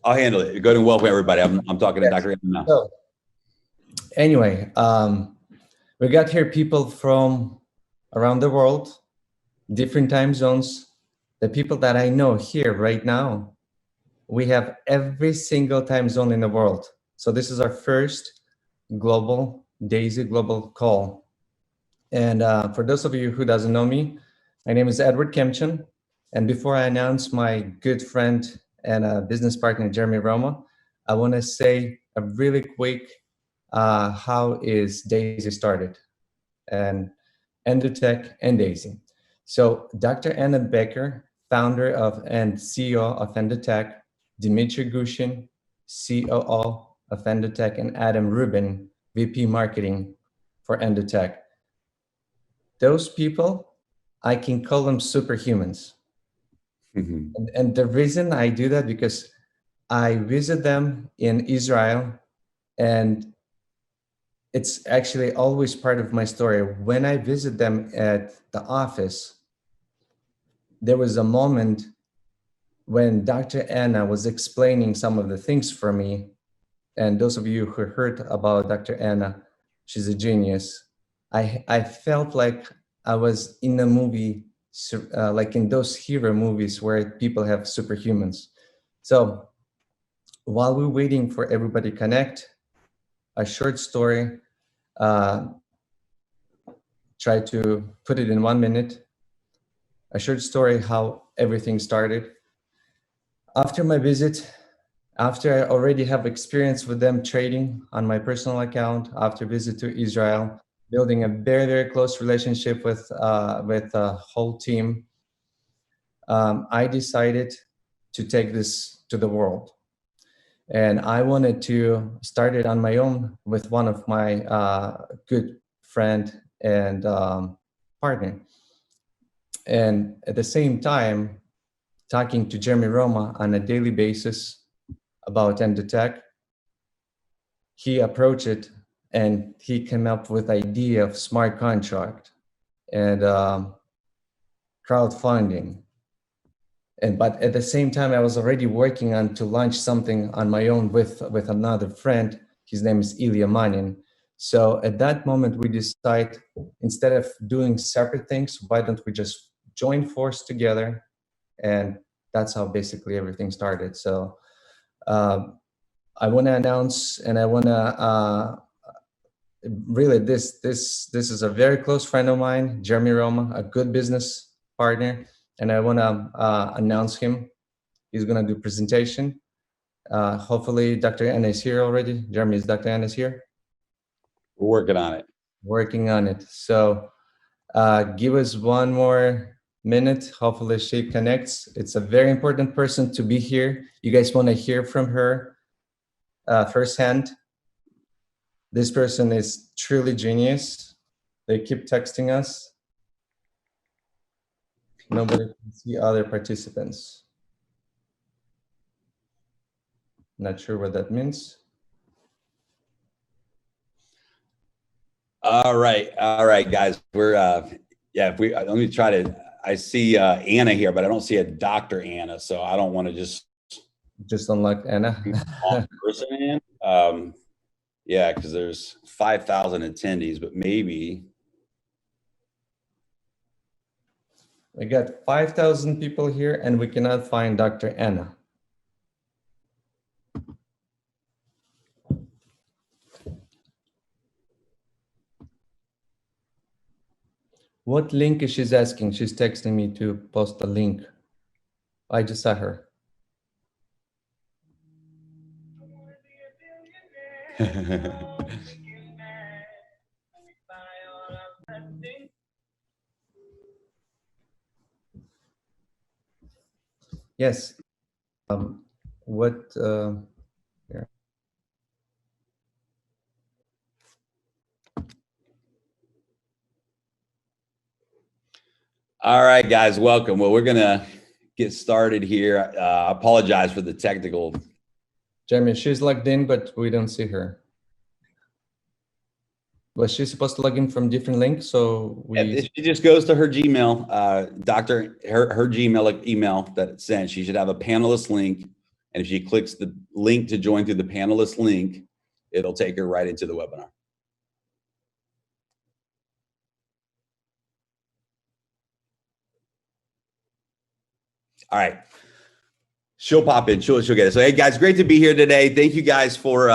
I'll handle it. Go ahead and welcome everybody. I'm talking to Yes. Dr. now. So anyway, we got here people from around the world, different time zones. The people that I know here right now, we have every single time zone in the world. So this is our first global Daisy global call. And for those of you who doesn't know me, my name is Edward Kemchin. And before I announce my good friend and business partner, Jeremy Roma, I want to say a really quick how is Daisy started and Endotech and Daisy. So Dr. Anna Becker, founder of and CEO of Endotech, Dimitri Gushin, COO of Endotech, and Adam Rubin, VP Marketing for Endotech. Those people, I can call them superhumans. And the reason I do that because I visit them in Israel, and it's actually always part of my story. When I visit them at the office, there was a moment when Dr. Anna was explaining some of the things for me. And those of you who heard about Dr. Anna, she's a genius. I felt like I was in a movie, like in those hero movies where people have superhumans. So while we're waiting for everybody to connect, a short story, uh, try to put it in 1 minute. A short story how everything started. After my visit, after I already have experience with them trading on my personal account, after visit to Israel, building a very close relationship with the whole team, I decided to take this to the world. And I wanted to start it on my own with one of my good friend and partner. And at the same time, talking to Jeremy Roma on a daily basis about Endotech, he approached it and he came up with idea of smart contract and crowdfunding. But at the same time, I was already working on to launch something on my own with another friend. His name is Ilya Manin. So at that moment, we decide instead of doing separate things, why don't we just join force together? And that's how basically everything started. So I want to announce, and I want to really this is a very close friend of mine, Jeremy Roma, a good business partner, and I want to announce him. He's going to do presentation. Hopefully, Dr. Anna is here already. Jeremy, is Dr. Anna is here? We're working on it. Working on it. So give us 1 more minute. Hopefully she connects. It's a very important person to be here. You guys want to hear from her firsthand. This person is truly genius. They keep texting us. Nobody can see other participants. Not sure what that means. All right, guys. We're yeah. If we let me try to. I see Anna here, but I don't see a Dr. Anna, so I don't want to just unlock Anna. person in. Yeah, because there's 5,000 attendees, but maybe we got 5,000 people here, and we cannot find Dr. Anna. What link is she asking? She's texting me to post a link. I just saw her. Yes. What? Yeah. All right, guys, welcome. Well, we're gonna get started here. I apologize for the technical. Jeremy, she's logged in, but we don't see her. Was she supposed to log in from different links? So She just goes to her Gmail, her Gmail email that it sent. She should have a panelist link. And if she clicks the link to join through the panelist link, it'll take her right into the webinar. All right. She'll pop in. She'll get it. So, hey, guys, great to be here today. Thank you guys for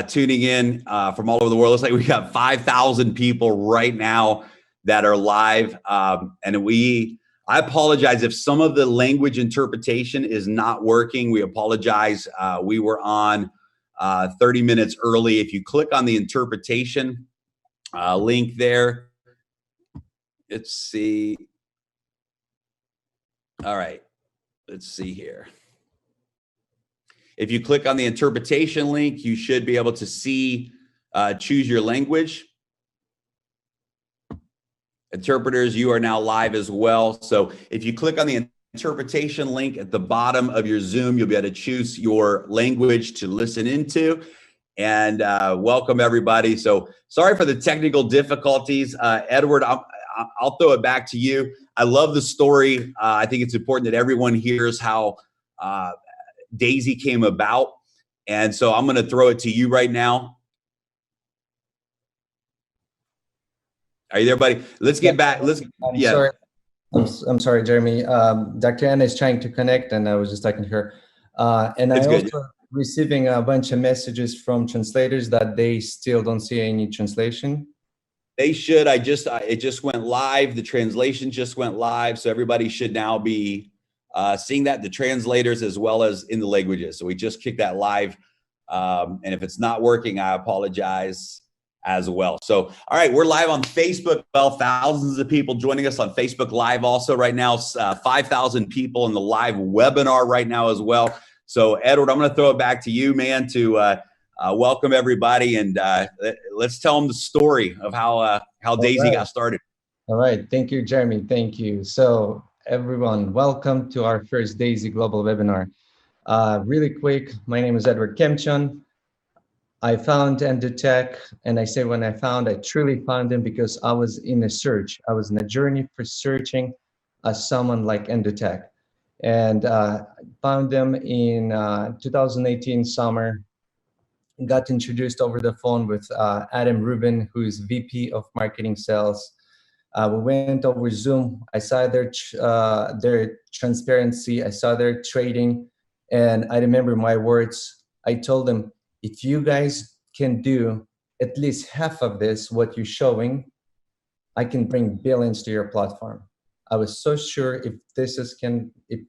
tuning in from all over the world. Looks like we got 5,000 people right now that are live. I apologize if some of the language interpretation is not working. We apologize. We were on 30 minutes early. If you click on the interpretation link there, let's see. All right. Let's see here. If you click on the interpretation link, you should be able to see, choose your language. Interpreters, you are now live as well. So if you click on the interpretation link at the bottom of your Zoom, you'll be able to choose your language to listen into. And welcome everybody. So sorry for the technical difficulties. Edward, I'll throw it back to you. I love the story. I think it's important that everyone hears how Daisy came about. And so I'm going to throw it to you right now. Are you there, buddy? Let's get back. Sorry. I'm sorry, Jeremy. Dr. Anna is trying to connect and I was just talking to her. And I also receiving a bunch of messages from translators that they still don't see any translation. They should. It just went live. The translation just went live. So everybody should now be seeing that, the translators as well as in the languages. So we just kicked that live. And if it's not working, I apologize as well. So, all right, we're live on Facebook. Well, thousands of people joining us on Facebook Live also right now. 5,000 people in the live webinar right now as well. So, Edward, I'm going to throw it back to you, man, to welcome everybody. And let's tell them the story of how Daisy got started. All right. Thank you, Jeremy. Thank you. So, everyone, welcome to our first Daisy Global webinar. Really quick, my name is Edward Kemchon. I found Endotech, and I say when I truly found them because I was in a search. I was in a journey for searching someone like Endotech. And found them in 2018 summer. Got introduced over the phone with Adam Rubin, who is VP of Marketing Sales. We went over Zoom. I saw their transparency. I saw their trading. And I remember my words. I told them, if you guys can do at least half of this, what you're showing, I can bring billions to your platform. I was so sure if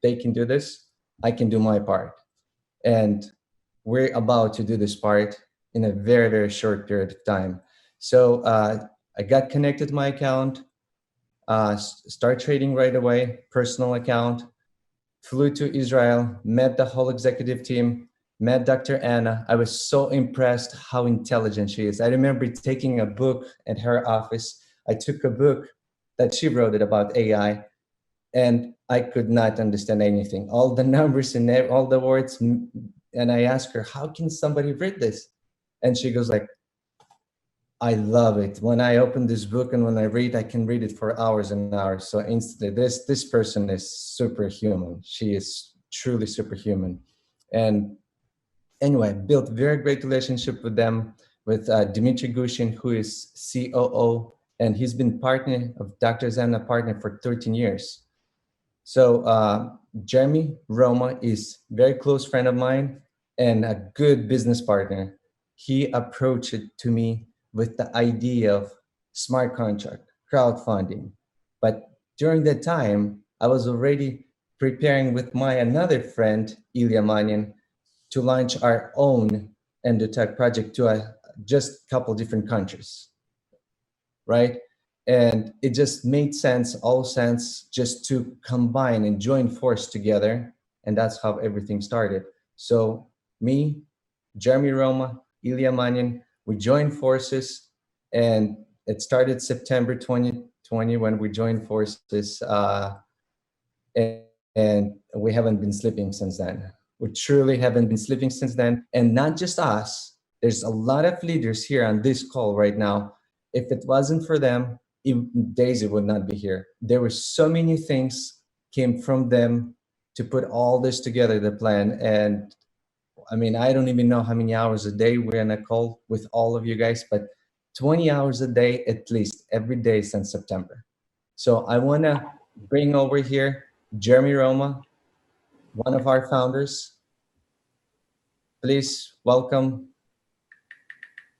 they can do this, I can do my part. And we're about to do this part in a very, very short period of time. So I got connected to my account, start trading right away, personal account, flew to Israel, met the whole executive team, met Dr. Anna. I was so impressed how intelligent she is. I remember taking a book at her office. I took a book that she wrote about AI, and I could not understand anything. All the numbers and all the words. And I asked her, how can somebody read this? And she goes like, I love it. When I open this book and when I read, I can read it for hours and hours. So instantly, this person is superhuman. She is truly superhuman. And anyway, built very great relationship with them, with Dmitry Gushin, who is COO, and he's been partner of Dr. Zanna partner for 13 years. So Jeremy Roma is a very close friend of mine and a good business partner. He approached it to me with the idea of smart contract, crowdfunding. But during that time, I was already preparing with my another friend, Ilya Manyan, to launch our own Endotech project to just a couple different countries, right? And it just made sense, all sense, just to combine and join force together. And that's how everything started. So me, Jeremy Roma, Ilya Manyan, we joined forces, and it started September 2020 when we joined forces, and we haven't been sleeping since then. We truly haven't been sleeping since then. And not just us, there's a lot of leaders here on this call right now. If it wasn't for them, Daisy would not be here. There were so many things came from them to put all this together, the plan. And I mean, I don't even know how many hours a day we're on a call with all of you guys, but 20 hours a day at least every day since September. So I want to bring over here Jeremy Roma, one of our founders. Please welcome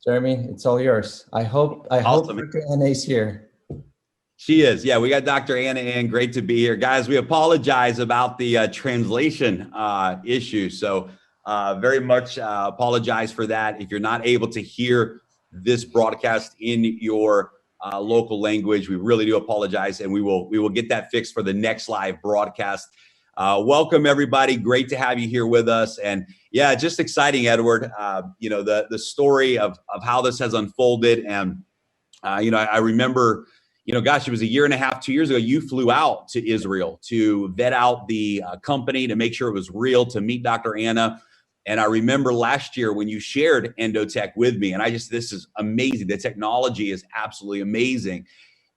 Jeremy. It's all yours. I hope Awesome. Dr. Anna is here. She is. Yeah, we got Dr. Anna in. Great to be here. Guys, we apologize about the translation issue. So very much apologize for that. If you're not able to hear this broadcast in your local language, we really do apologize, and we will get that fixed for the next live broadcast. Welcome, everybody. Great to have you here with us. And yeah, just exciting, Edward. You know, the story of how this has unfolded. And, you know, I remember, you know, gosh, it was a year and a half, 2 years ago, you flew out to Israel to vet out the company, to make sure it was real, to meet Dr. Anna. And I remember last year when you shared Endotech with me, and this is amazing. The technology is absolutely amazing.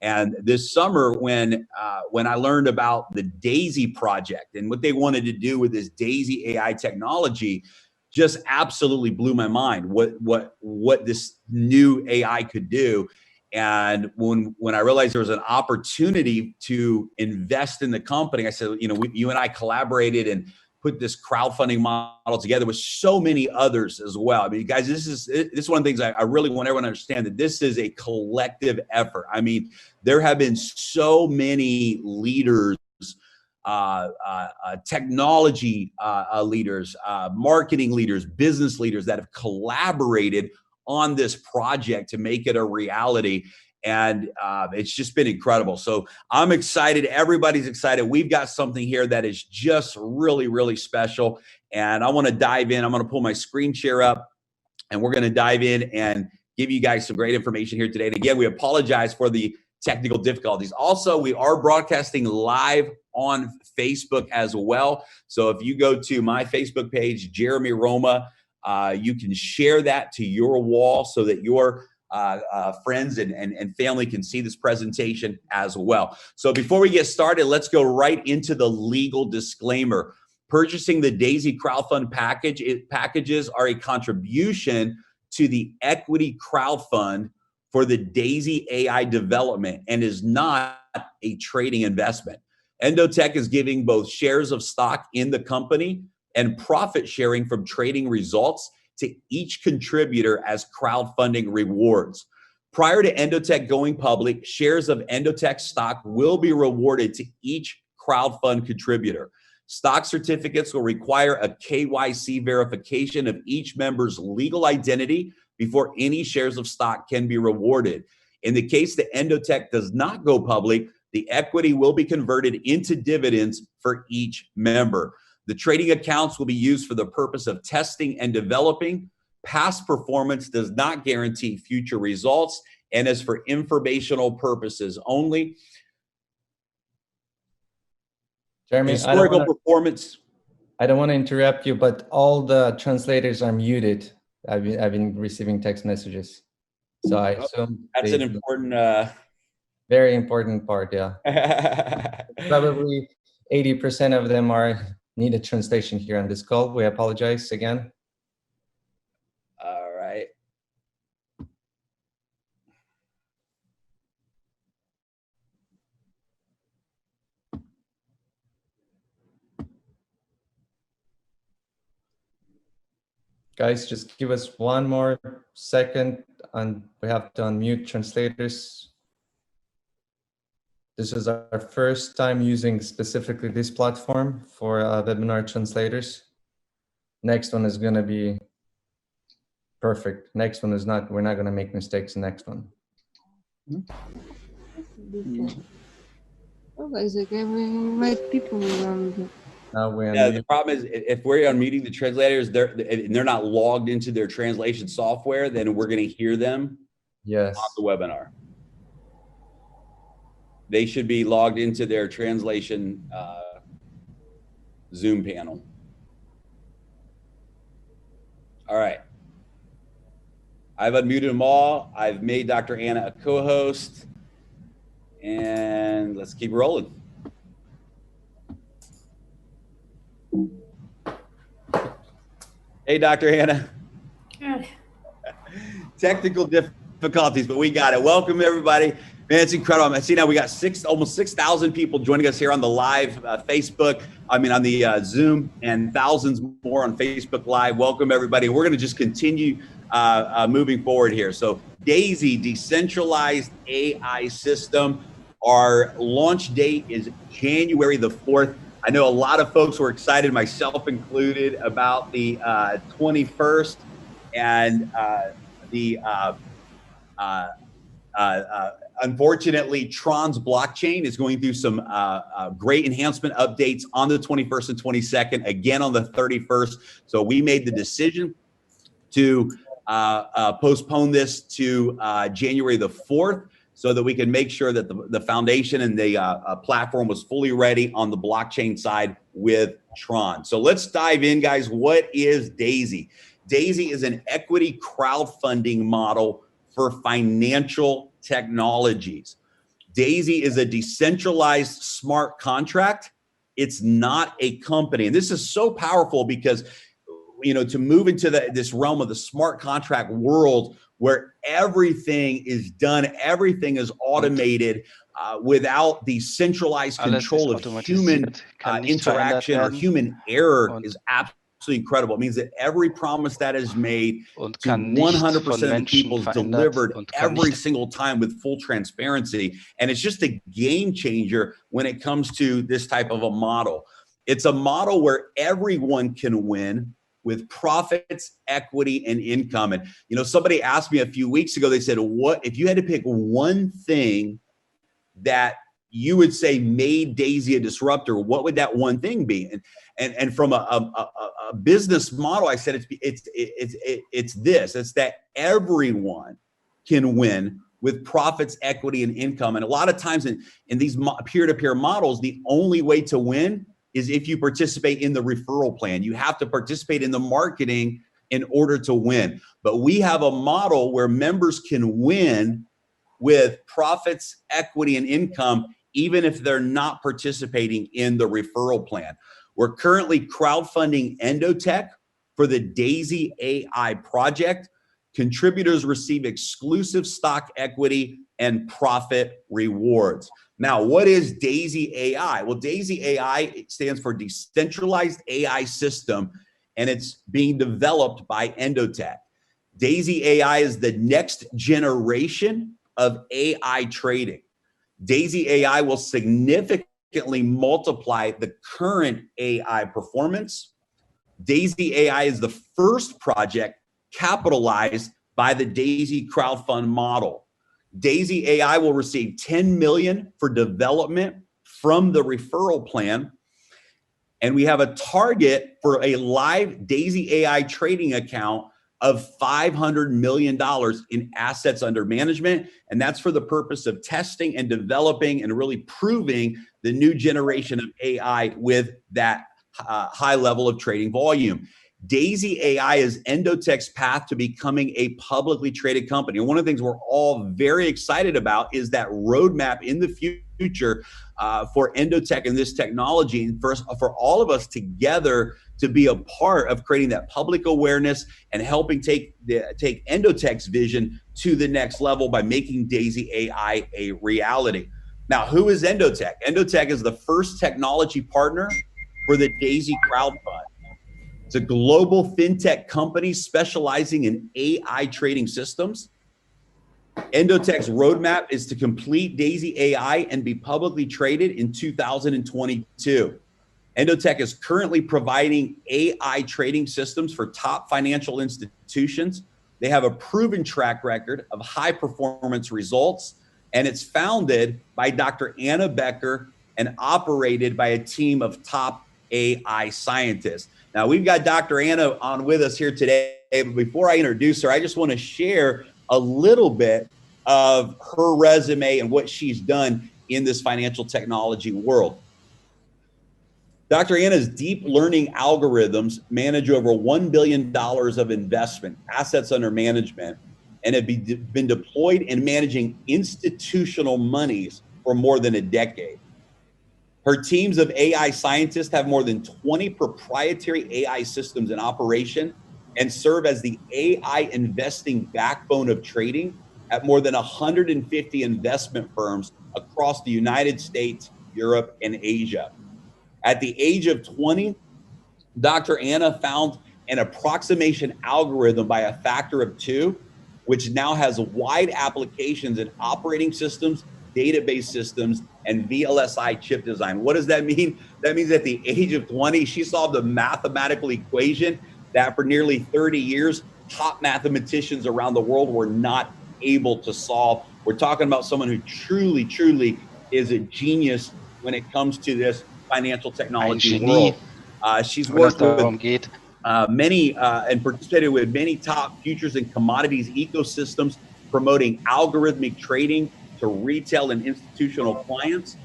And this summer, when I learned about the Daisy project and what they wanted to do with this Daisy AI technology, just absolutely blew my mind. What this new AI could do. And when I realized there was an opportunity to invest in the company, I said, you know, you and I collaborated and put this crowdfunding model together with so many others as well. I mean, guys, this is one of the things I really want everyone to understand, that this is a collective effort. I mean, there have been so many leaders, technology leaders, marketing leaders, business leaders that have collaborated on this project to make it a reality. And it's just been incredible. So I'm excited. Everybody's excited. We've got something here that is just really, really special. And I want to dive in. I'm going to pull my screen share up, and we're going to dive in and give you guys some great information here today. And again, we apologize for the technical difficulties. Also, we are broadcasting live on Facebook as well. So if you go to my Facebook page, Jeremy Roma, you can share that to your wall so that your friends and family can see this presentation as well. So before we get started, let's go right into the legal disclaimer. Purchasing the Daisy crowdfund packages are a contribution to the equity crowdfund for the Daisy AI development and is not a trading investment. Endotech is giving both shares of stock in the company and profit sharing from trading results to each contributor as crowdfunding rewards. Prior to Endotech going public, shares of Endotech stock will be rewarded to each crowdfund contributor. Stock certificates will require a KYC verification of each member's legal identity before any shares of stock can be rewarded. In the case that Endotech does not go public, the equity will be converted into dividends for each member. The trading accounts will be used for the purpose of testing and developing. Past performance does not guarantee future results and is for informational purposes only. Jeremy, Historical performance. I don't want to interrupt you, but all the translators are muted. I've been receiving text messages, so I assume that's an important, very important part. Yeah, probably 80% of them need a translation here on this call. We apologize again. All right. Guys, just give us one more second, and we have to unmute translators. This is our first time using specifically this platform for webinar translators. Next one is going to be perfect. Next one is not. We're not going to make mistakes. Next one. Yeah, the problem is if we're unmuting the translators, they're not logged into their translation software, then we're going to hear them on the webinar. They should be logged into their translation Zoom panel. All right. I've unmuted them all. I've made Dr. Anna a co-host. And let's keep rolling. Hey, Dr. Hannah. Good. Technical difficulties, but we got it. Welcome, everybody. Man, it's incredible. I see now we got almost 6,000 people joining us here on the live Facebook. On the Zoom, and thousands more on Facebook Live. Welcome, everybody. We're going to just continue moving forward here. So Daisy, decentralized AI system. Our launch date is January the 4th. I know a lot of folks were excited, myself included, about the 21st and unfortunately, Tron's blockchain is going through some great enhancement updates on the 21st and 22nd, again on the 31st. So we made the decision to postpone this to January the 4th so that we can make sure that the foundation and the platform was fully ready on the blockchain side with Tron. So let's dive in, guys. What is Daisy? Daisy is an equity crowdfunding model for financial technologies. Daisy is a decentralized smart contract. It's not a company. And this is so powerful because, to move into this realm of the smart contract world where everything is done, everything is automated without the centralized control of human interaction or human error is absolutely incredible. It means that every promise that is made to 100% of the people is delivered every single time with full transparency. And it's just a game changer when it comes to this type of a model. It's a model where everyone can win with profits, equity, and income. And, somebody asked me a few weeks ago, they said, what if you had to pick one thing that you would say made Daisy a disruptor, what would that one thing be? And from a business model, I said it's that everyone can win with profits, equity, and income. And a lot of times in these peer-to-peer models, the only way to win is if you participate in the referral plan. You have to participate in the marketing in order to win. But we have a model where members can win with profits, equity, and income, even if they're not participating in the referral plan. We're currently crowdfunding Endotech for the Daisy AI project. Contributors receive exclusive stock equity and profit rewards. Now, what is Daisy AI? Well, Daisy AI stands for Decentralized AI System, and it's being developed by Endotech. Daisy AI is the next generation of AI trading. Daisy AI will significantly multiply the current AI performance. Daisy AI is the first project capitalized by the Daisy crowdfund model. Daisy AI will receive $10 million for development from the referral plan. And we have a target for a live Daisy AI trading account of $500 million in assets under management. And that's for the purpose of testing and developing and really proving the new generation of AI with that high level of trading volume. Daisy AI is Endotech's path to becoming a publicly traded company. And one of the things we're all very excited about is that roadmap in the future for Endotech and this technology, and for all of us together to be a part of creating that public awareness and helping take Endotech's vision to the next level by making Daisy AI a reality. Now, who is Endotech? Endotech is the first technology partner for the Daisy Crowd Fund. It's a global fintech company specializing in AI trading systems. Endotech's roadmap is to complete Daisy AI and be publicly traded in 2022. Endotech is currently providing AI trading systems for top financial institutions. They have a proven track record of high performance results, and it's founded by Dr. Anna Becker and operated by a team of top AI scientists. Now, we've got Dr. Anna on with us here today, but before I introduce her, I just want to share a little bit of her resume and what she's done in this financial technology world. Dr. Anna's deep learning algorithms manage over $1 billion of investment, assets under management, and have been deployed in managing institutional monies for more than a decade. Her teams of AI scientists have more than 20 proprietary AI systems in operation and serve as the AI investing backbone of trading at more than 150 investment firms across the United States, Europe, and Asia. At the age of 20, Dr. Anna found an approximation algorithm by a factor of 2, which now has wide applications in operating systems, database systems, and VLSI chip design. What does that mean? That means at the age of 20, she solved a mathematical equation that for nearly 30 years, top mathematicians around the world were not able to solve. We're talking about someone who truly, truly is a genius when it comes to this financial Ein technology Genie, world. She's wenn es worked with darum geht. many and participated with many top futures and commodities ecosystems, promoting algorithmic trading to retail and institutional clients.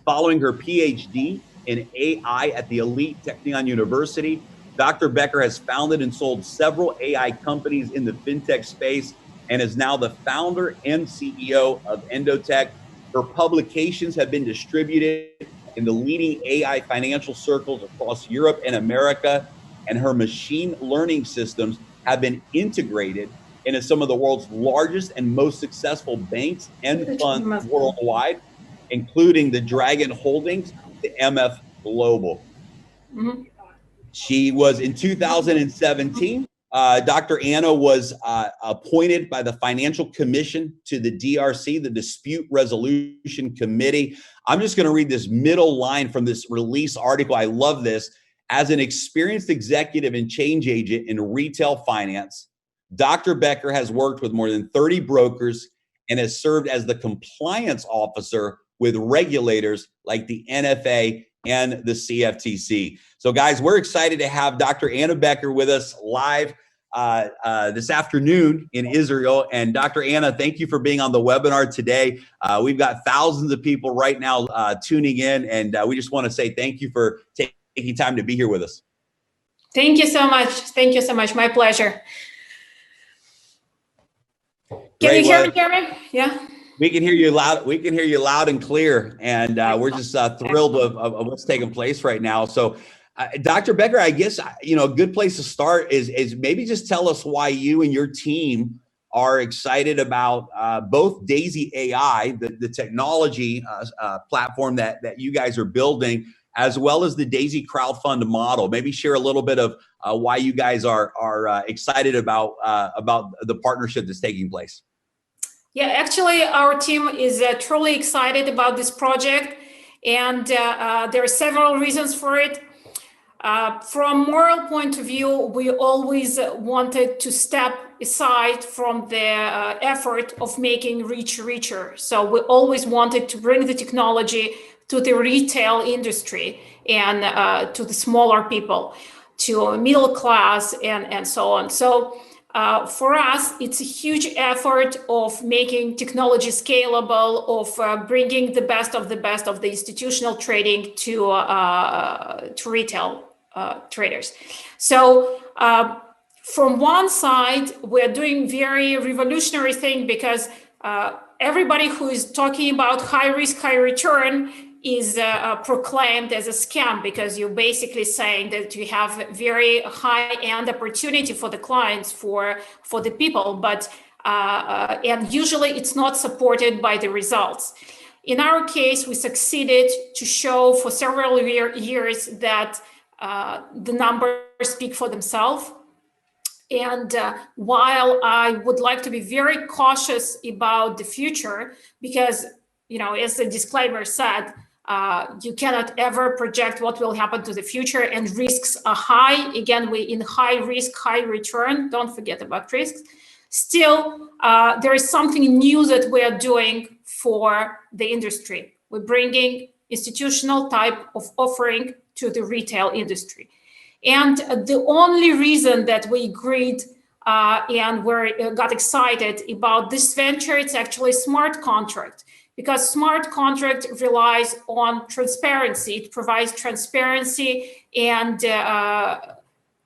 Following her PhD in AI at the elite Technion University, Dr. Becker has founded and sold several AI companies in the fintech space and is now the founder and CEO of Endotech. Her publications have been distributed in the leading AI financial circles across Europe and America, and her machine learning systems have been integrated into some of the world's largest and most successful banks and funds worldwide, including the Dragon Holdings, the MF Global. She was in 2017. Dr. Anna was appointed by the Financial Commission to the DRC, the Dispute Resolution Committee. I'm just going to read this middle line from this release article. I love this. As an experienced executive and change agent in retail finance, Dr. Becker has worked with more than 30 brokers and has served as the compliance officer with regulators like the NFA and the CFTC. So guys, we're excited to have Dr. Anna Becker with us live this afternoon in Israel. And Dr. Anna, thank you for being on the webinar today. We've got thousands of people right now tuning in, and we just want to say thank you for taking time to be here with us. Thank you so much. Thank you so much. My pleasure. Can you hear me, Jeremy? Yeah. We can hear you loud. We can hear you loud and clear, and we're just thrilled of what's taking place right now. So, Dr. Becker, I guess a good place to start is maybe just tell us why you and your team are excited about both Daisy AI, the technology platform that you guys are building, as well as the Daisy crowdfund model. Maybe share a little bit of why you guys are excited about the partnership that's taking place. Yeah, actually, our team is truly excited about this project, and there are several reasons for it. From moral point of view, we always wanted to step aside from the effort of making rich richer. So we always wanted to bring the technology to the retail industry and to the smaller people, to middle class, and so on. So for us, it's a huge effort of making technology scalable, of bringing the best of the institutional trading to retail traders. So from one side, we're doing very revolutionary thing because everybody who is talking about high risk, high return is proclaimed as a scam, because you're basically saying that you have very high-end opportunity for the clients, for the people, but and usually it's not supported by the results. In our case, we succeeded to show for several years that the numbers speak for themselves. And while I would like to be very cautious about the future, because, as the disclaimer said, you cannot ever project what will happen to the future, and risks are high. Again, we in high risk, high return. Don't forget about risks. Still, there is something new that we are doing for the industry. We're bringing institutional type of offering to the retail industry. And the only reason that we agreed and got excited about this venture, it's actually smart contract. Because smart contract relies on transparency. It provides transparency and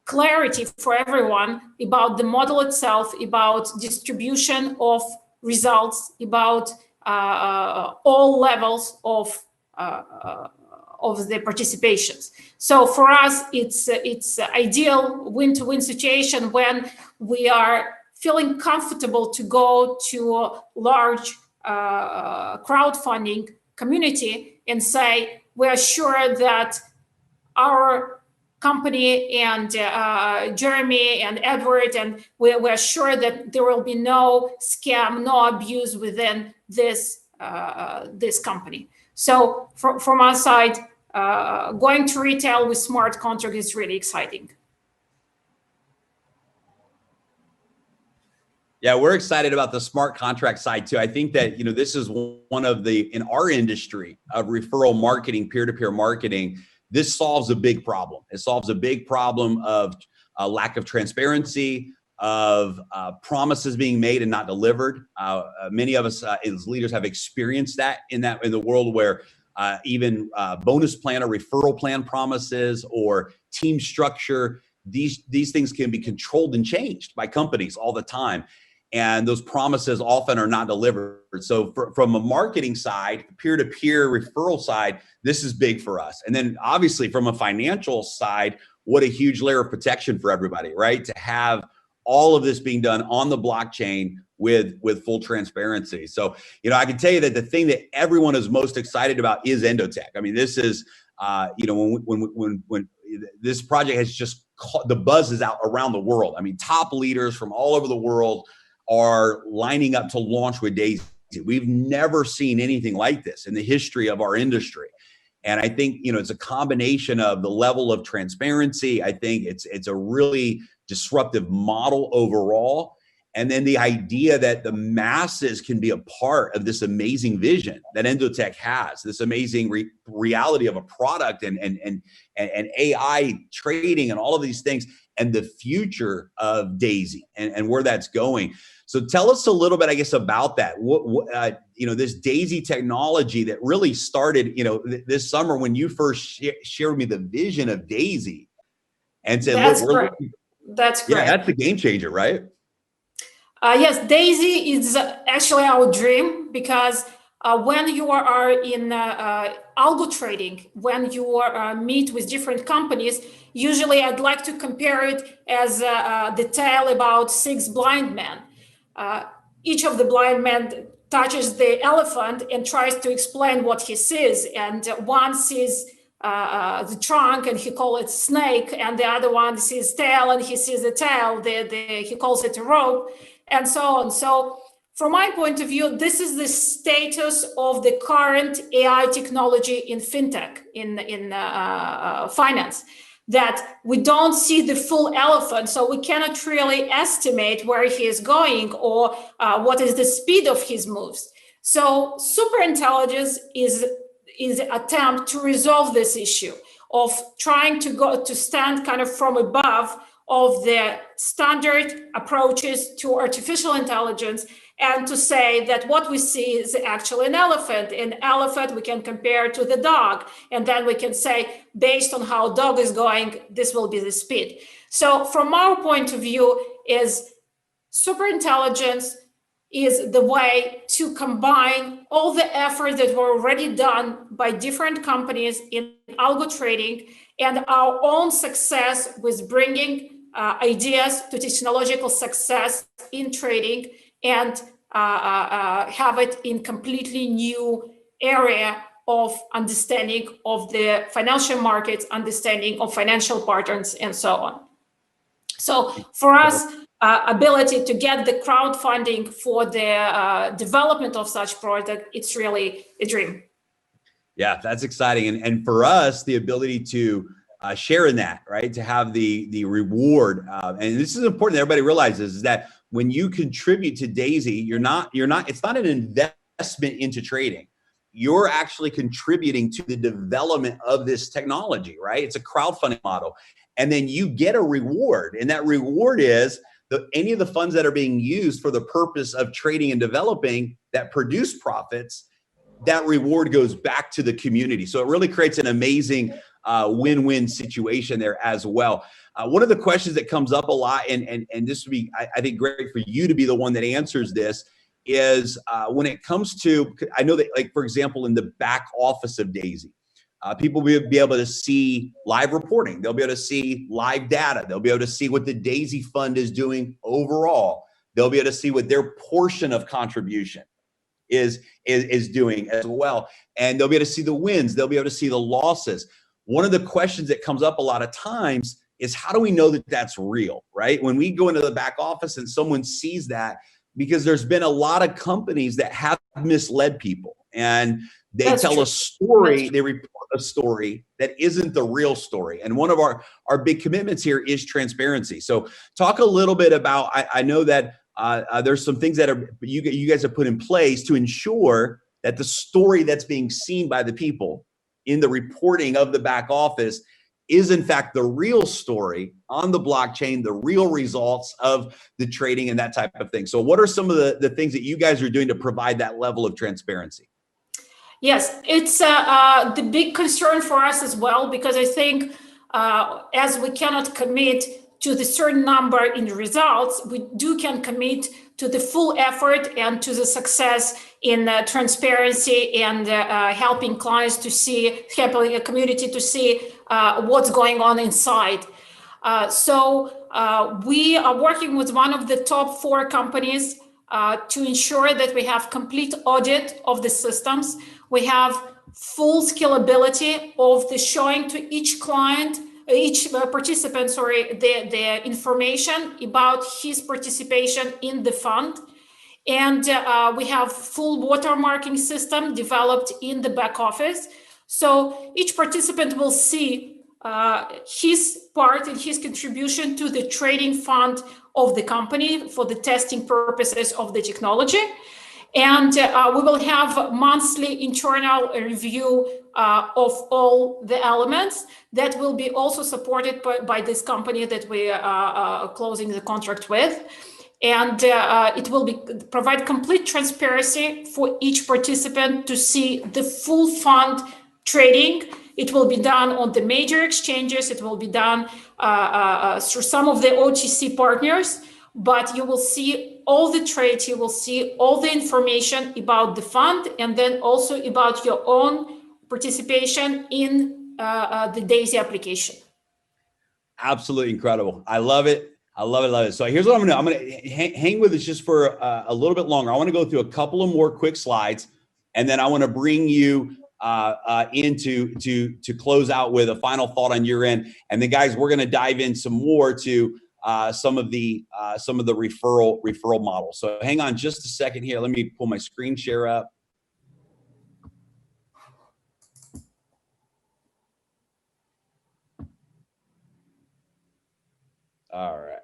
clarity for everyone about the model itself, about distribution of results, about all levels of of the participations. So for us, it's ideal win-to-win situation when we are feeling comfortable to go to a large crowdfunding community and say, we are sure that our company and Jeremy and Edward, and we're sure that there will be no scam, no abuse within this company. So from our side, going to retail with smart contract is really exciting. Yeah, we're excited about the smart contract side too. I think that, you know, this is one of the, in our industry of referral marketing, peer-to-peer marketing, this solves a big problem. It solves a big problem of lack of transparency, of promises being made and not delivered. Many of us as leaders have experienced that in the world where even bonus plan or referral plan promises or team structure, these things can be controlled and changed by companies all the time. And those promises often are not delivered. So from a marketing side, peer-to-peer referral side, this is big for us. And then obviously from a financial side, what a huge layer of protection for everybody, right? To have all of this being done on the blockchain with full transparency. So, you know, I can tell you that the thing that everyone is most excited about is Endotech. I mean, this is, you know, when this project has just the buzz is out around the world. I mean, top leaders from all over the world are lining up to launch with Daisy. We've never seen anything like this in the history of our industry. And I think, you know, it's a combination of the level of transparency. I think it's a really disruptive model overall. And then the idea that the masses can be a part of this amazing vision that Endotech has, this amazing reality of a product and AI trading and all of these things, and the future of Daisy and where that's going. So tell us a little bit, I guess, about that. What you know, this Daisy technology that really started, you know, this summer when you first shared with me the vision of Daisy, and said, "That's look, correct. That's correct. Yeah, that's the game changer, right?" Yes, Daisy is actually our dream, because when you are in algo trading, when you meet with different companies, usually I'd like to compare it as the tale about 6 blind men. Each of the blind men touches the elephant and tries to explain what he sees. And one sees the trunk and he calls it snake, and the other one sees tail and he sees the tail, he calls it a rope, and so on. So from my point of view, this is the status of the current AI technology in fintech, in finance, that we don't see the full elephant, so we cannot really estimate where he is going or what is the speed of his moves. So superintelligence is an attempt to resolve this issue of trying to stand kind of from above of the standard approaches to artificial intelligence, and to say that what we see is actually an elephant. An elephant we can compare to the dog, and then we can say, based on how dog is going, this will be the speed. So from our point of view, is superintelligence is the way to combine all the effort that were already done by different companies in algo trading and our own success with bringing ideas to technological success in trading, and have it in completely new area of understanding of the financial markets, understanding of financial patterns, and so on. So for us, ability to get the crowdfunding for the development of such product, it's really a dream. Yeah, that's exciting. And for us, the ability to share in that, right? To have the reward. And this is important that everybody realizes, is that when you contribute to Daisy, it's not an investment into trading. You're actually contributing to the development of this technology, right? It's a crowdfunding model. And then you get a reward. And that reward is any of the funds that are being used for the purpose of trading and developing that produce profits, that reward goes back to the community. So it really creates an amazing win-win situation there as well. One of the questions that comes up a lot, and this would be, I think, great for you to be the one that answers this, is when it comes to, I know that, like, for example, in the back office of Daisy, People will be able to see live reporting. They'll be able to see live data. They'll be able to see what the Daisy Fund is doing overall. They'll be able to see what their portion of contribution is doing as well. And they'll be able to see the wins. They'll be able to see the losses. One of the questions that comes up a lot of times is, how do we know that that's real, right? When we go into the back office and someone sees that, because there's been a lot of companies that have misled people, and they tell a story, they report a story that isn't the real story. And one of our big commitments here is transparency. So talk a little bit about, I know that there's some things that you guys have put in place to ensure that the story that's being seen by the people in the reporting of the back office is in fact the real story on the blockchain, the real results of the trading and that type of thing. So what are some of the things that you guys are doing to provide that level of transparency? Yes, it's the big concern for us as well, because I think as we cannot commit to the certain number in the results, we can commit to the full effort and to the success in transparency and helping clients to see, helping a community to see what's going on inside. So we are working with one of the top 4 companies to ensure that we have complete audit of the systems. We have full scalability of the showing to each client, each participant, the information about his participation in the fund. And we have full watermarking system developed in the back office. So each participant will see his part and his contribution to the trading fund of the company for the testing purposes of the technology. And we will have monthly internal review of all the elements that will be also supported by this company that we are closing the contract with. And it will provide complete transparency for each participant to see the full fund trading. It will be done on the major exchanges. It will be done through some of the OTC partners, but you will see all the trades, you will see all the information about the fund, and then also about your own participation in the Daisy application. Absolutely incredible. I love it. I love it. Love it. So here's what I'm going to do. I'm going to hang with us just for a little bit longer. I want to go through a couple of more quick slides, and then I want to bring you to close out with a final thought on your end. And then guys, we're going to dive in some more to some of the referral models. So hang on just a second here. Let me pull my screen share up. All right.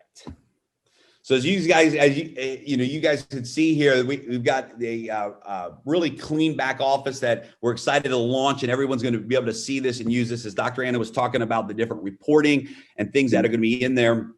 So as you guys, you guys can see here, we've got a really clean back office that we're excited to launch, and everyone's going to be able to see this and use this. As Dr. Anna was talking about the different reporting and things that are going to be in there.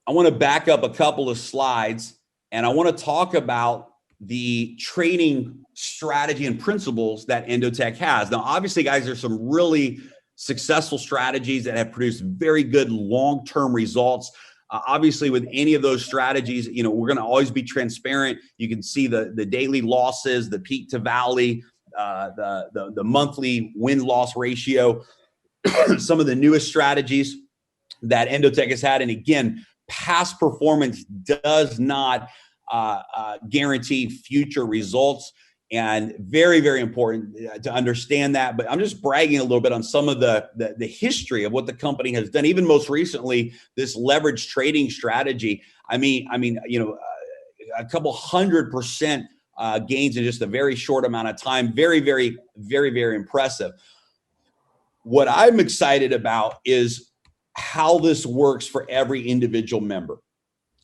I want to back up a couple of slides, and I want to talk about the trading strategy and principles that Endotech has. Now, obviously, guys, there's some really successful strategies that have produced very good long-term results. Obviously, with any of those strategies, we're going to always be transparent. You can see the daily losses, the peak to valley, the monthly win-loss ratio, some of the newest strategies that Endotech has had. And again, past performance does not guarantee future results. And very, very important to understand that. But I'm just bragging a little bit on some of the history of what the company has done. Even most recently, this leverage trading strategy. I mean, a couple 100% gains in just a very short amount of time. Very, very, very, very impressive. What I'm excited about is how this works for every individual member.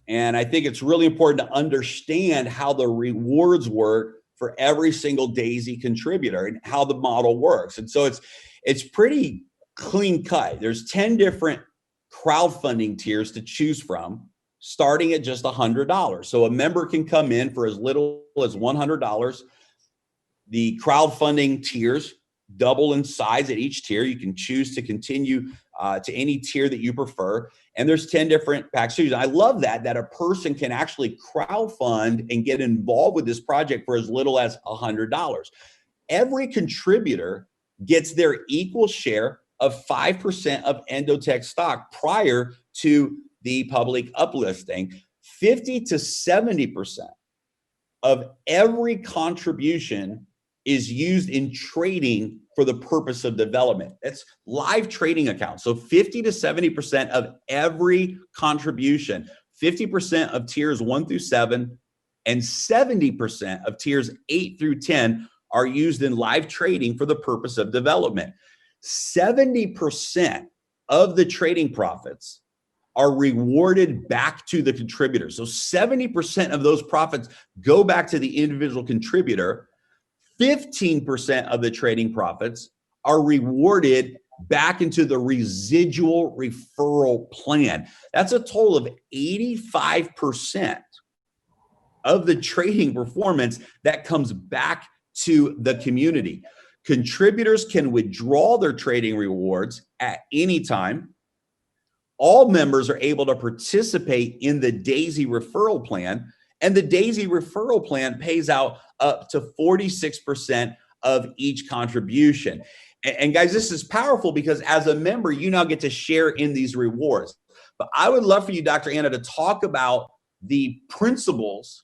And I think it's really important to understand how the rewards work for every single Daisy contributor and how the model works. And so it's pretty clean cut. There's 10 different crowdfunding tiers to choose from, starting at just $100. So a member can come in for as little as $100. The crowdfunding tiers double in size at each tier. You can choose to continue to any tier that you prefer. And there's 10 different packages. I love that a person can actually crowdfund and get involved with this project for as little as $100. every contributor gets their equal share of 5% of Endotech stock prior to the public uplisting. 50 to 70% of every contribution is used in trading for the purpose of development. It's live trading accounts. So 50 to 70% of every contribution, 50% of tiers 1 through 7, and 70% of tiers 8 through 10 are used in live trading for the purpose of development. 70% of the trading profits are rewarded back to the contributor. So 70% of those profits go back to the individual contributor. 15% of the trading profits are rewarded back into the residual referral plan. That's a total of 85% of the trading performance that comes back to the community. Contributors can withdraw their trading rewards at any time. All members are able to participate in the Daisy referral plan, and the Daisy referral plan pays out up to 46% of each contribution. And guys, this is powerful because as a member, you now get to share in these rewards. But I would love for you, Dr. Anna, to talk about the principles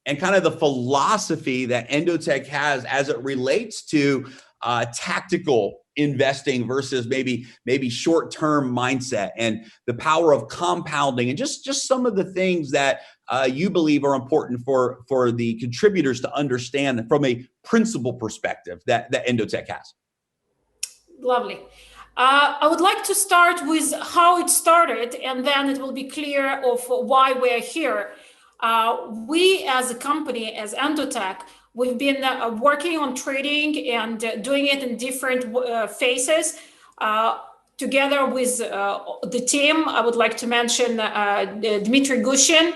and kind of the philosophy that Endotech has as it relates to tactical investing versus maybe short-term mindset, and the power of compounding, and just some of the things that you believe are important for the contributors to understand from a principle perspective that Endotech has. Lovely. I would like to start with how it started, and then it will be clear of why we're here. We as a company, as Endotech, we've been working on trading and doing it in different phases. Together with the team, I would like to mention Dmitry Gushin,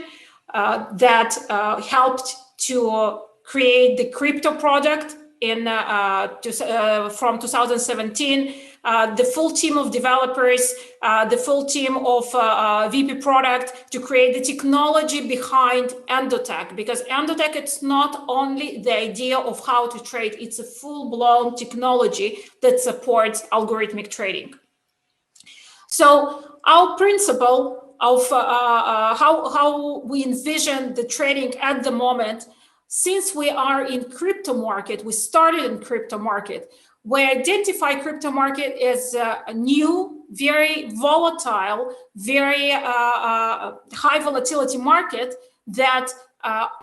that helped to create the crypto product from 2017. The full team of developers, the full team of VP product to create the technology behind Endotech, because Endotech, it's not only the idea of how to trade, it's a full-blown technology that supports algorithmic trading. So our principle of how we envision the trading at the moment, since we are in crypto market, we started in crypto market, we identify crypto market as a new, very volatile, very high volatility market that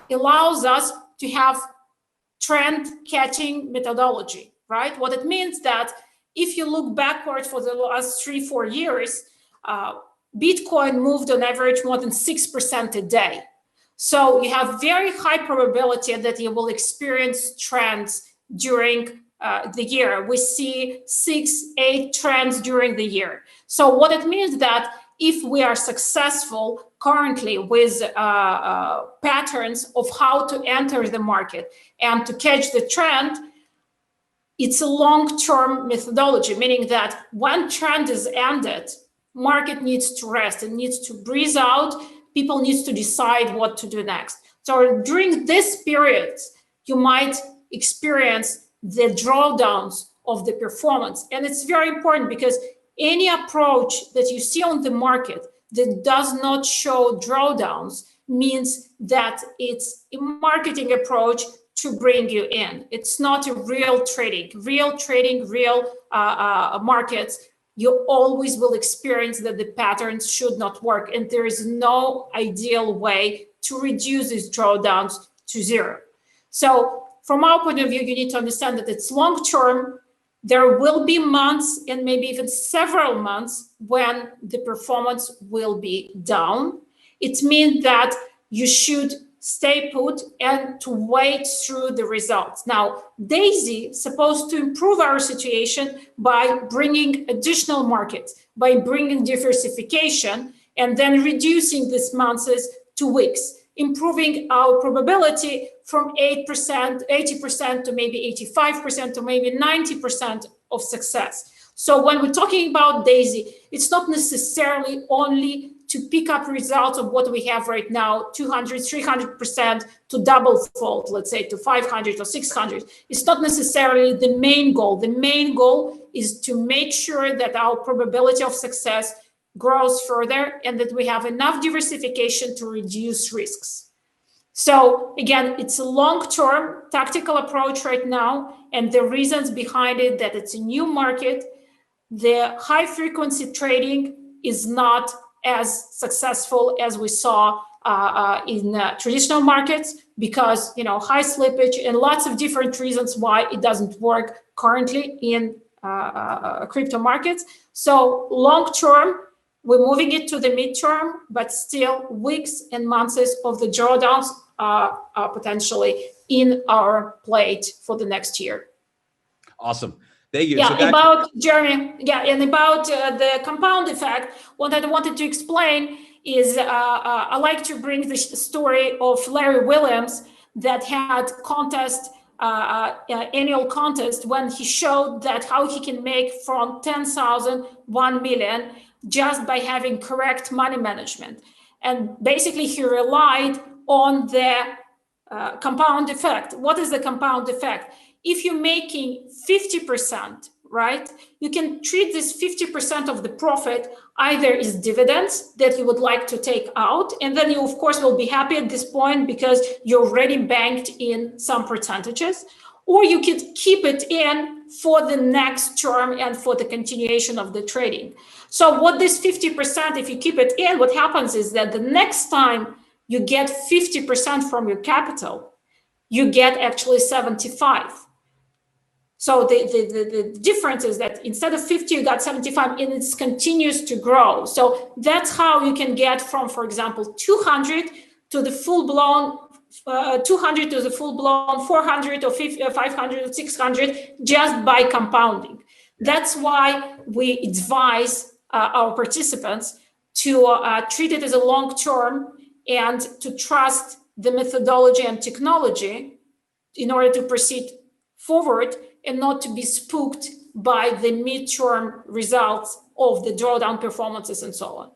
allows us to have trend catching methodology, right? What it means that if you look backward for the last 3-4 years, Bitcoin moved on average more than 6% a day. So you have very high probability that you will experience trends during the year. We see 6-8 trends during the year. So what it means that if we are successful currently with patterns of how to enter the market and to catch the trend, it's a long-term methodology, meaning that when trend is ended, market needs to rest, it needs to breathe out, people need to decide what to do next. So during this period, you might experience the drawdowns of the performance. And it's very important because any approach that you see on the market that does not show drawdowns means that it's a marketing approach to bring you in. It's not a real trading. Real trading, real markets, you always will experience that the patterns should not work. And there is no ideal way to reduce these drawdowns to zero. So from our point of view, you need to understand that it's long-term. There will be months and maybe even several months when the performance will be down. It means that you should stay put and to wait through the results. Now, Daisy is supposed to improve our situation by bringing additional markets, by bringing diversification, and then reducing these months to weeks, improving our probability from 80% to maybe 85% to maybe 90% of success. So when we're talking about Daisy, it's not necessarily only to pick up results of what we have right now, 200, 300%, to double fold, let's say to 500 or 600. It's not necessarily the main goal. The main goal is to make sure that our probability of success grows further and that we have enough diversification to reduce risks. So again, it's a long-term tactical approach right now, and the reasons behind it, that it's a new market. The high-frequency trading is not as successful as we saw in traditional markets because, high slippage and lots of different reasons why it doesn't work currently in crypto markets. So long-term, we're moving it to the midterm, but still weeks and months of the drawdowns are potentially in our plate for the next year. Awesome. Thank you. Yeah, So about Jeremy. Yeah, and about the compound effect, what I wanted to explain is I like to bring the story of Larry Williams that had annual contest when he showed that how he can make from 10,000 1 million just by having correct money management. And basically he relied on the compound effect. What is the compound effect? If you're making 50%, right, you can treat this 50% of the profit either as dividends that you would like to take out, and then you of course will be happy at this point because you're already banked in some percentages, or you could keep it in for the next term and for the continuation of the trading. So what this 50%, if you keep it in, what happens is that the next time you get 50% from your capital, you get actually 75. So the difference is that instead of 50, you got 75, and it continues to grow. So that's how you can get from, for example, 200 to the full-blown 200 to the full-blown 400 or 500 or 600 just by compounding. That's why we advise our participants to treat it as a long-term and to trust the methodology and technology in order to proceed forward and not to be spooked by the midterm results of the drawdown performances and so on.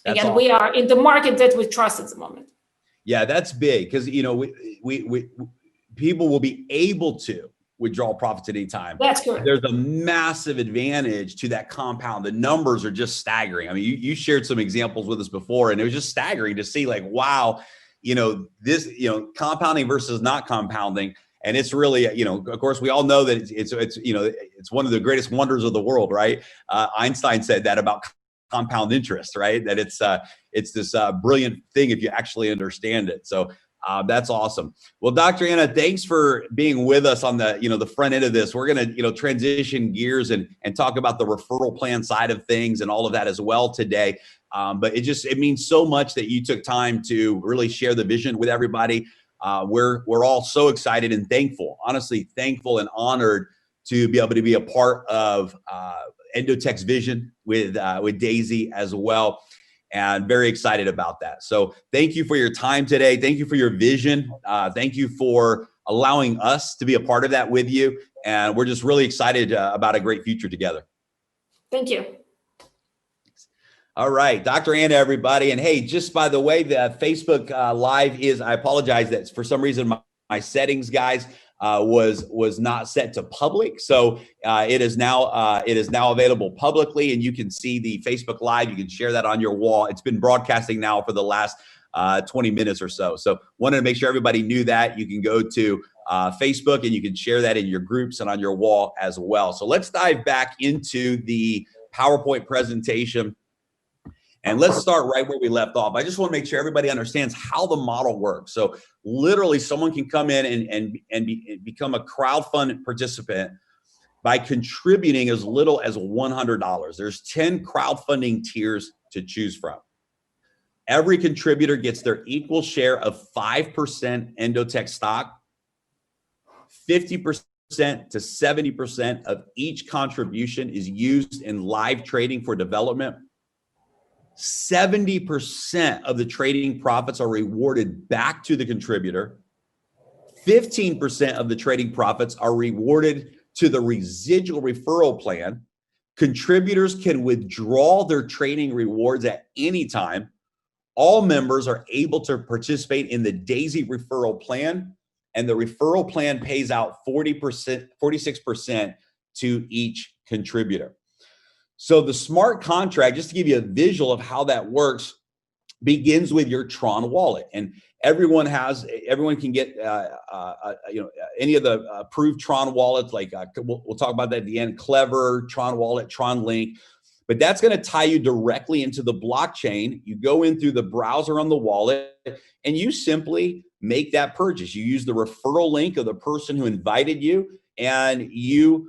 That's Again, awesome. we are in the market that we trust at the moment. Yeah, that's big because we people will be able to withdraw profits at any time. That's correct. There's a massive advantage to that compound. The numbers are just staggering. I mean, you shared some examples with us before, and it was just staggering to see like, wow, this, compounding versus not compounding. And it's really, of course, we all know that it's one of the greatest wonders of the world, right? Einstein said that about compound interest, right? That it's this brilliant thing if you actually understand it. So that's awesome. Well, Dr. Anna, thanks for being with us on the, the front end of this. We're going to, transition gears and talk about the referral plan side of things and all of that as well today. But it means so much that you took time to really share the vision with everybody. We're all so excited and thankful, honestly thankful and honored to be able to be a part of Endotech's vision with Daisy as well, and very excited about that. So thank you for your time today. Thank you for your vision. Thank you for allowing us to be a part of that with you. And we're just really excited about a great future together. Thank you. All right, Dr. Anna, everybody. And hey, just by the way, the Facebook Live is, I apologize that for some reason my settings, guys, was not set to public. So it is now available publicly, and you can see the Facebook Live. You can share that on your wall. It's been broadcasting now for the last 20 minutes or so. So wanted to make sure everybody knew that. You can go to Facebook and you can share that in your groups and on your wall as well. So let's dive back into the PowerPoint presentation. And let's start right where we left off. I just want to make sure everybody understands how the model works. So literally someone can come in and become a crowdfund participant by contributing as little as $100. There's 10 crowdfunding tiers to choose from. Every contributor gets their equal share of 5% Endotech stock. 50% to 70% of each contribution is used in live trading for development. 70% of the trading profits are rewarded back to the contributor. 15% of the trading profits are rewarded to the residual referral plan. Contributors can withdraw their trading rewards at any time. All members are able to participate in the Daisy referral plan, and the referral plan pays out 46% to each contributor. So the smart contract, just to give you a visual of how that works, begins with your Tron wallet, and everyone can get any of the approved Tron wallets. Like we'll talk about that at the end. Clever, Tron Wallet, Tron Link, but that's going to tie you directly into the blockchain. You go in through the browser on the wallet, and you simply make that purchase. You use the referral link of the person who invited you, and you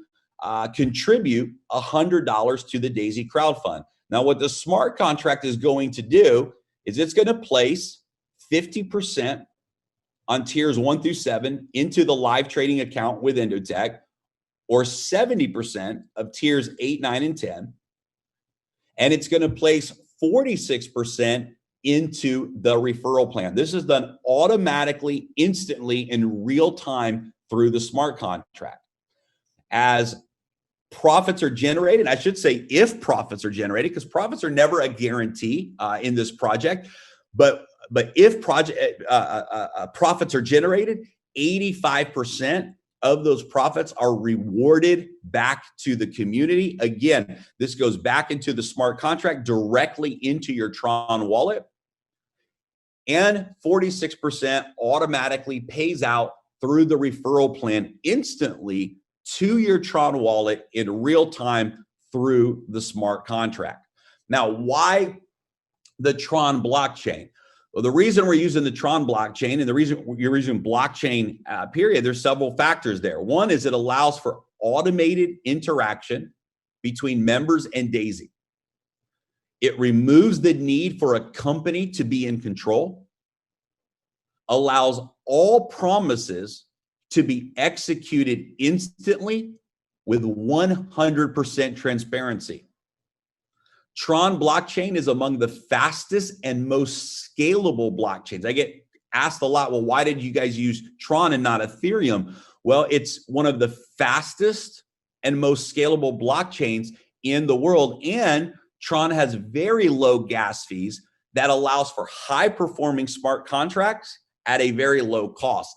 contribute $100 to the Daisy crowd fund. Now, what the smart contract is going to do is it's going to place 50% on tiers 1 through 7 into the live trading account with Endotech, or 70% of tiers 8, 9, and 10. And it's going to place 46% into the referral plan. This is done automatically, instantly, in real time through the smart contract. As profits are generated, I should say if profits are generated, because profits are never a guarantee in this project, but if profits are generated, 85% of those profits are rewarded back to the community. Again, this goes back into the smart contract, directly into your Tron wallet, and 46% automatically pays out through the referral plan instantly to your Tron wallet in real time through the smart contract. Now, why the Tron blockchain? Well, the reason we're using the Tron blockchain, and the reason you're using blockchain period, there's several factors there. One is it allows for automated interaction between members and Daisy. It removes the need for a company to be in control, allows all promises to be executed instantly with 100% transparency. Tron blockchain is among the fastest and most scalable blockchains. I get asked a lot, well, why did you guys use Tron and not Ethereum? Well, it's one of the fastest and most scalable blockchains in the world. And Tron has very low gas fees that allows for high performing smart contracts at a very low cost.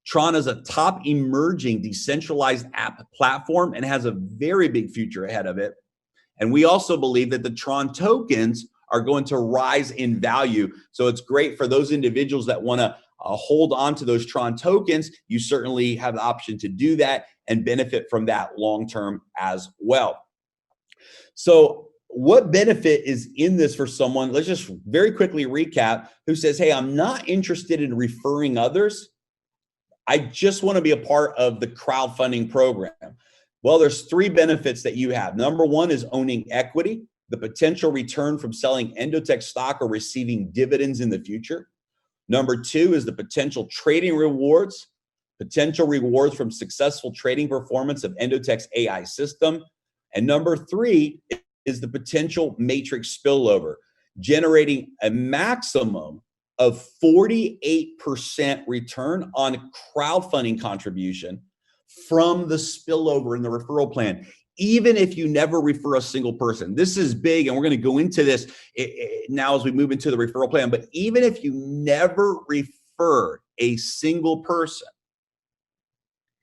Tron is a top emerging decentralized app platform and has a very big future ahead of it. And we also believe that the Tron tokens are going to rise in value. So it's great for those individuals that want to hold on to those Tron tokens. You certainly have the option to do that and benefit from that long-term as well. So what benefit is in this for someone? Let's just very quickly recap, who says, hey, I'm not interested in referring others. I just want to be a part of the crowdfunding program. Well, there's 3 benefits that you have. Number 1 is owning equity, the potential return from selling Endotech stock or receiving dividends in the future. Number 2 is the potential trading rewards, potential rewards from successful trading performance of Endotech's AI system. And number 3 is the potential matrix spillover, generating a maximum of 48% return on crowdfunding contribution from the spillover in the referral plan, even if you never refer a single person. This is big, and we're going to go into this now as we move into the referral plan. But even if you never refer a single person,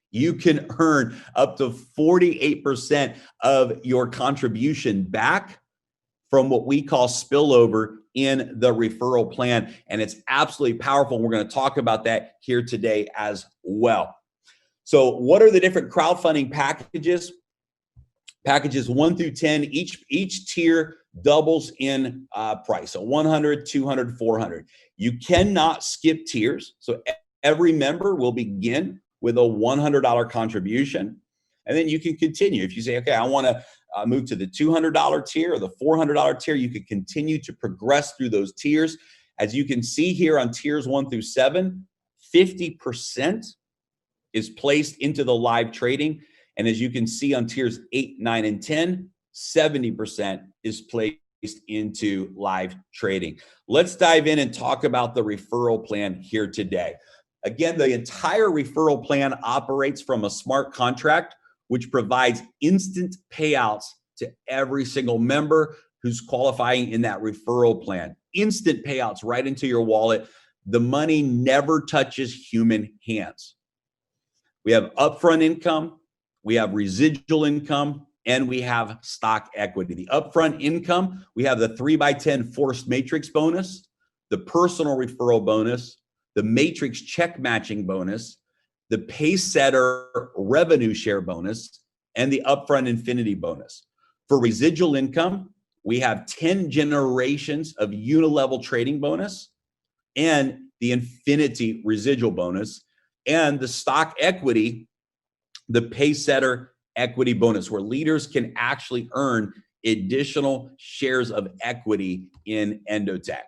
you can earn up to 48% of your contribution back from what we call spillover in the referral plan. And it's absolutely powerful. We're going to talk about that here today as well. So what are the different crowdfunding packages? Packages 1 through 10, each tier doubles in price. So 100, 200, 400. You cannot skip tiers. So every member will begin with a $100 contribution. And then you can continue. If you say, okay, I want to move to the $200 tier or the $400 tier, you can continue to progress through those tiers. As you can see here on tiers 1 through 7, 50% is placed into the live trading. And as you can see on tiers 8, 9, and 10, 70% is placed into live trading. Let's dive in and talk about the referral plan here today. Again, the entire referral plan operates from a smart contract, which provides instant payouts to every single member who's qualifying in that referral plan. Instant payouts right into your wallet. The money never touches human hands. We have upfront income, we have residual income, and we have stock equity. The upfront income, we have the 3x10 forced matrix bonus, the personal referral bonus, the matrix check matching bonus, the Pacesetter revenue share bonus, and the upfront infinity bonus. For residual income, we have 10 generations of unilevel trading bonus and the infinity residual bonus, and the stock equity, the Pacesetter equity bonus, where leaders can actually earn additional shares of equity in Endotech.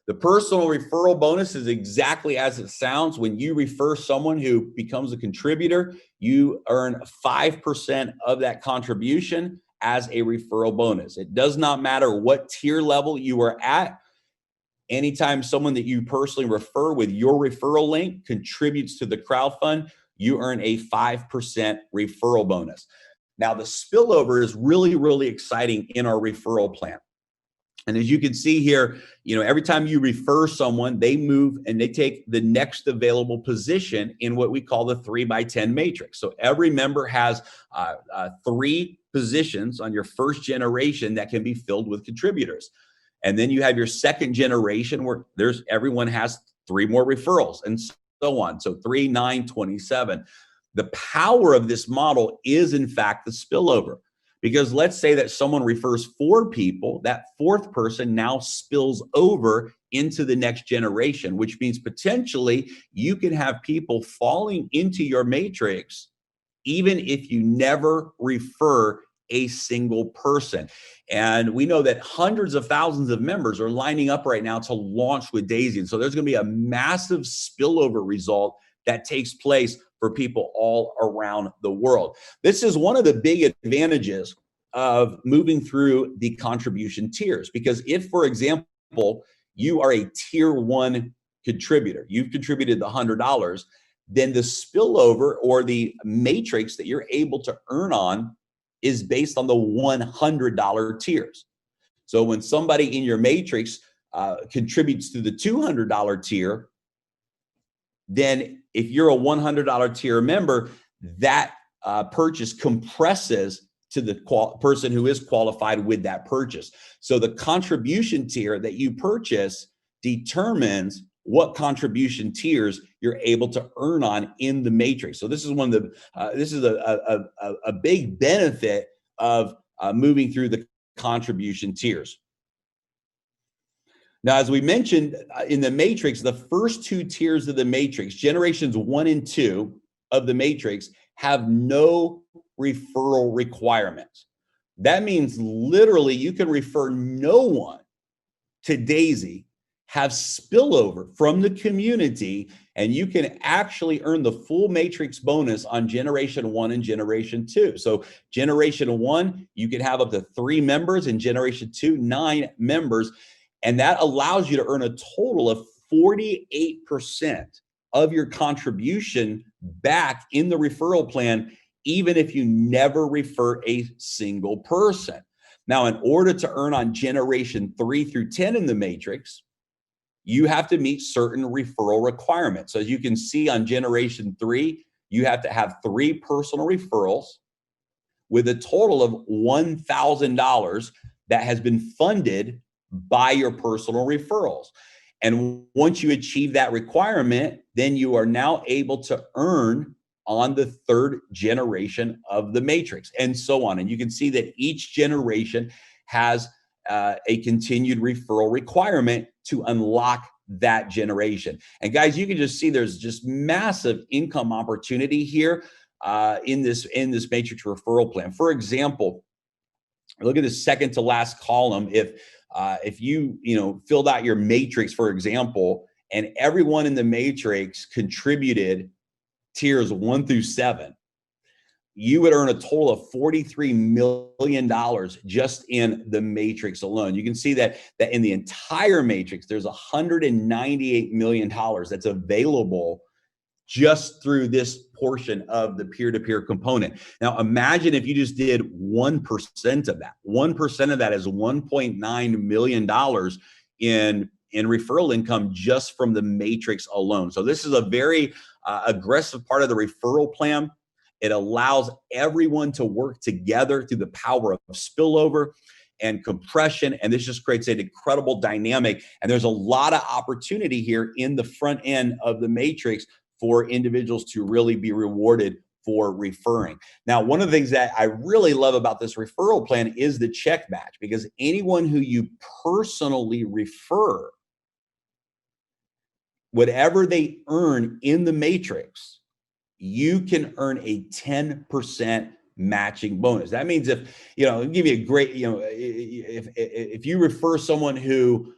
The personal referral bonus is exactly as it sounds. When you refer someone who becomes a contributor, you earn 5% of that contribution as a referral bonus. It does not matter what tier level you are at. Anytime someone that you personally refer with your referral link contributes to the crowd fund, you earn a 5% referral bonus. Now, the spillover is really, really exciting in our referral plan. And as you can see here, every time you refer someone, they move and they take the next available position in what we call the 3x10 matrix. So every member has 3 positions on your first generation that can be filled with contributors. And then you have your second generation where everyone has 3 more referrals and so on. So 3, 9, 27. The power of this model is in fact the spillover, because let's say that someone refers 4 people, that 4th person now spills over into the next generation, which means potentially you can have people falling into your matrix even if you never refer a single person. And we know that hundreds of thousands of members are lining up right now to launch with Daisy. And so there's going to be a massive spillover result that takes place for people all around the world. This is one of the big advantages of moving through the contribution tiers, because if, for example, you are a tier 1 contributor, you've contributed the $100, then the spillover or the matrix that you're able to earn on is based on the $100 tiers. So when somebody in your matrix contributes to the $200 tier, then if you're a $100 tier member, that purchase compresses to the person who is qualified with that purchase. So the contribution tier that you purchase determines what contribution tiers you're able to earn on in the matrix. So this is one of the this is a big benefit of moving through the contribution tiers. Now, as we mentioned in the matrix, the first 2 tiers of the matrix, generations 1 and 2 of the matrix, have no referral requirements. That means literally you can refer no one to Daisy, have spillover from the community, and you can actually earn the full matrix bonus on generation 1 and generation 2. So generation 1, you can have up to 3 members, and generation 2, 9 members. And that allows you to earn a total of 48% of your contribution back in the referral plan, even if you never refer a single person. Now, in order to earn on generation 3 through 10 in the matrix, you have to meet certain referral requirements. So as you can see on generation 3, you have to have 3 personal referrals with a total of $1,000 that has been funded by your personal referrals. And once you achieve that requirement, then you are now able to earn on the 3rd generation of the matrix, and so on. And you can see that each generation has a continued referral requirement to unlock that generation. And guys, you can just see there's just massive income opportunity here in this matrix referral plan. For example, look at the second to last column. If you filled out your matrix, for example, and everyone in the matrix contributed tiers 1 through 7, you would earn a total of $43 million just in the matrix alone. You can see that in the entire matrix, there's $198 million that's available just through this portion of the peer-to-peer component. Now, imagine if you just did 1% of that. 1% of that is $1.9 million in referral income just from the matrix alone. So this is a very aggressive part of the referral plan. It allows everyone to work together through the power of spillover and compression, and this just creates an incredible dynamic. And there's a lot of opportunity here in the front end of the matrix for individuals to really be rewarded for referring. Now, one of the things that I really love about this referral plan is the check match, because anyone who you personally refer, whatever they earn in the matrix, you can earn a 10% matching bonus. That means if, I'll give you a great, if you refer someone who,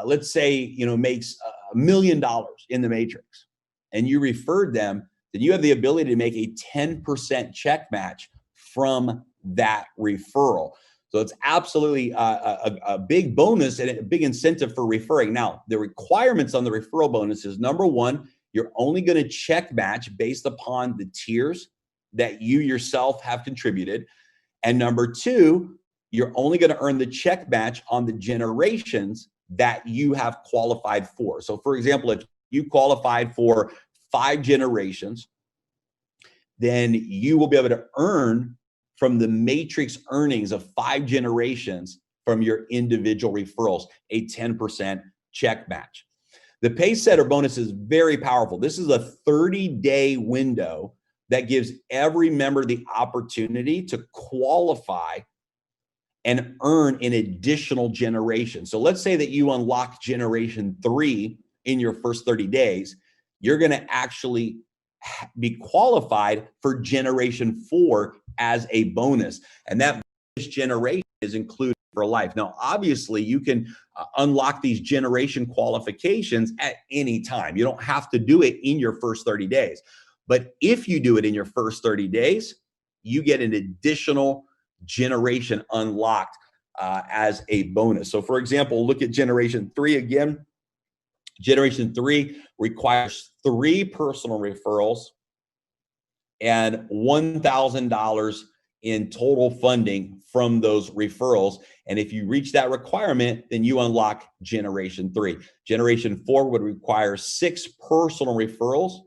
let's say, makes $1 million in the matrix, and you referred them, then you have the ability to make a 10% check match from that referral. So it's absolutely a big bonus and a big incentive for referring. Now, the requirements on the referral bonus is, number one, you're only going to check match based upon the tiers that you yourself have contributed. And number two, you're only going to earn the check match on the generations that you have qualified for. So for example, if you qualified for 5 generations, then you will be able to earn from the matrix earnings of 5 generations from your individual referrals, a 10% check match. The pace setter bonus is very powerful. This is a 30-day window that gives every member the opportunity to qualify and earn an additional generation. So let's say that you unlock generation 3 in your first 30 days, you're going to actually be qualified for generation 4 as a bonus. And that generation is included for life. Now, obviously, you can unlock these generation qualifications at any time. You don't have to do it in your first 30 days. But if you do it in your first 30 days, you get an additional generation unlocked as a bonus. So for example, look at generation 3 again. Generation 3 requires 3 personal referrals and $1,000 in total funding from those referrals. And if you reach that requirement, then you unlock generation 3. Generation 4 would require 6 personal referrals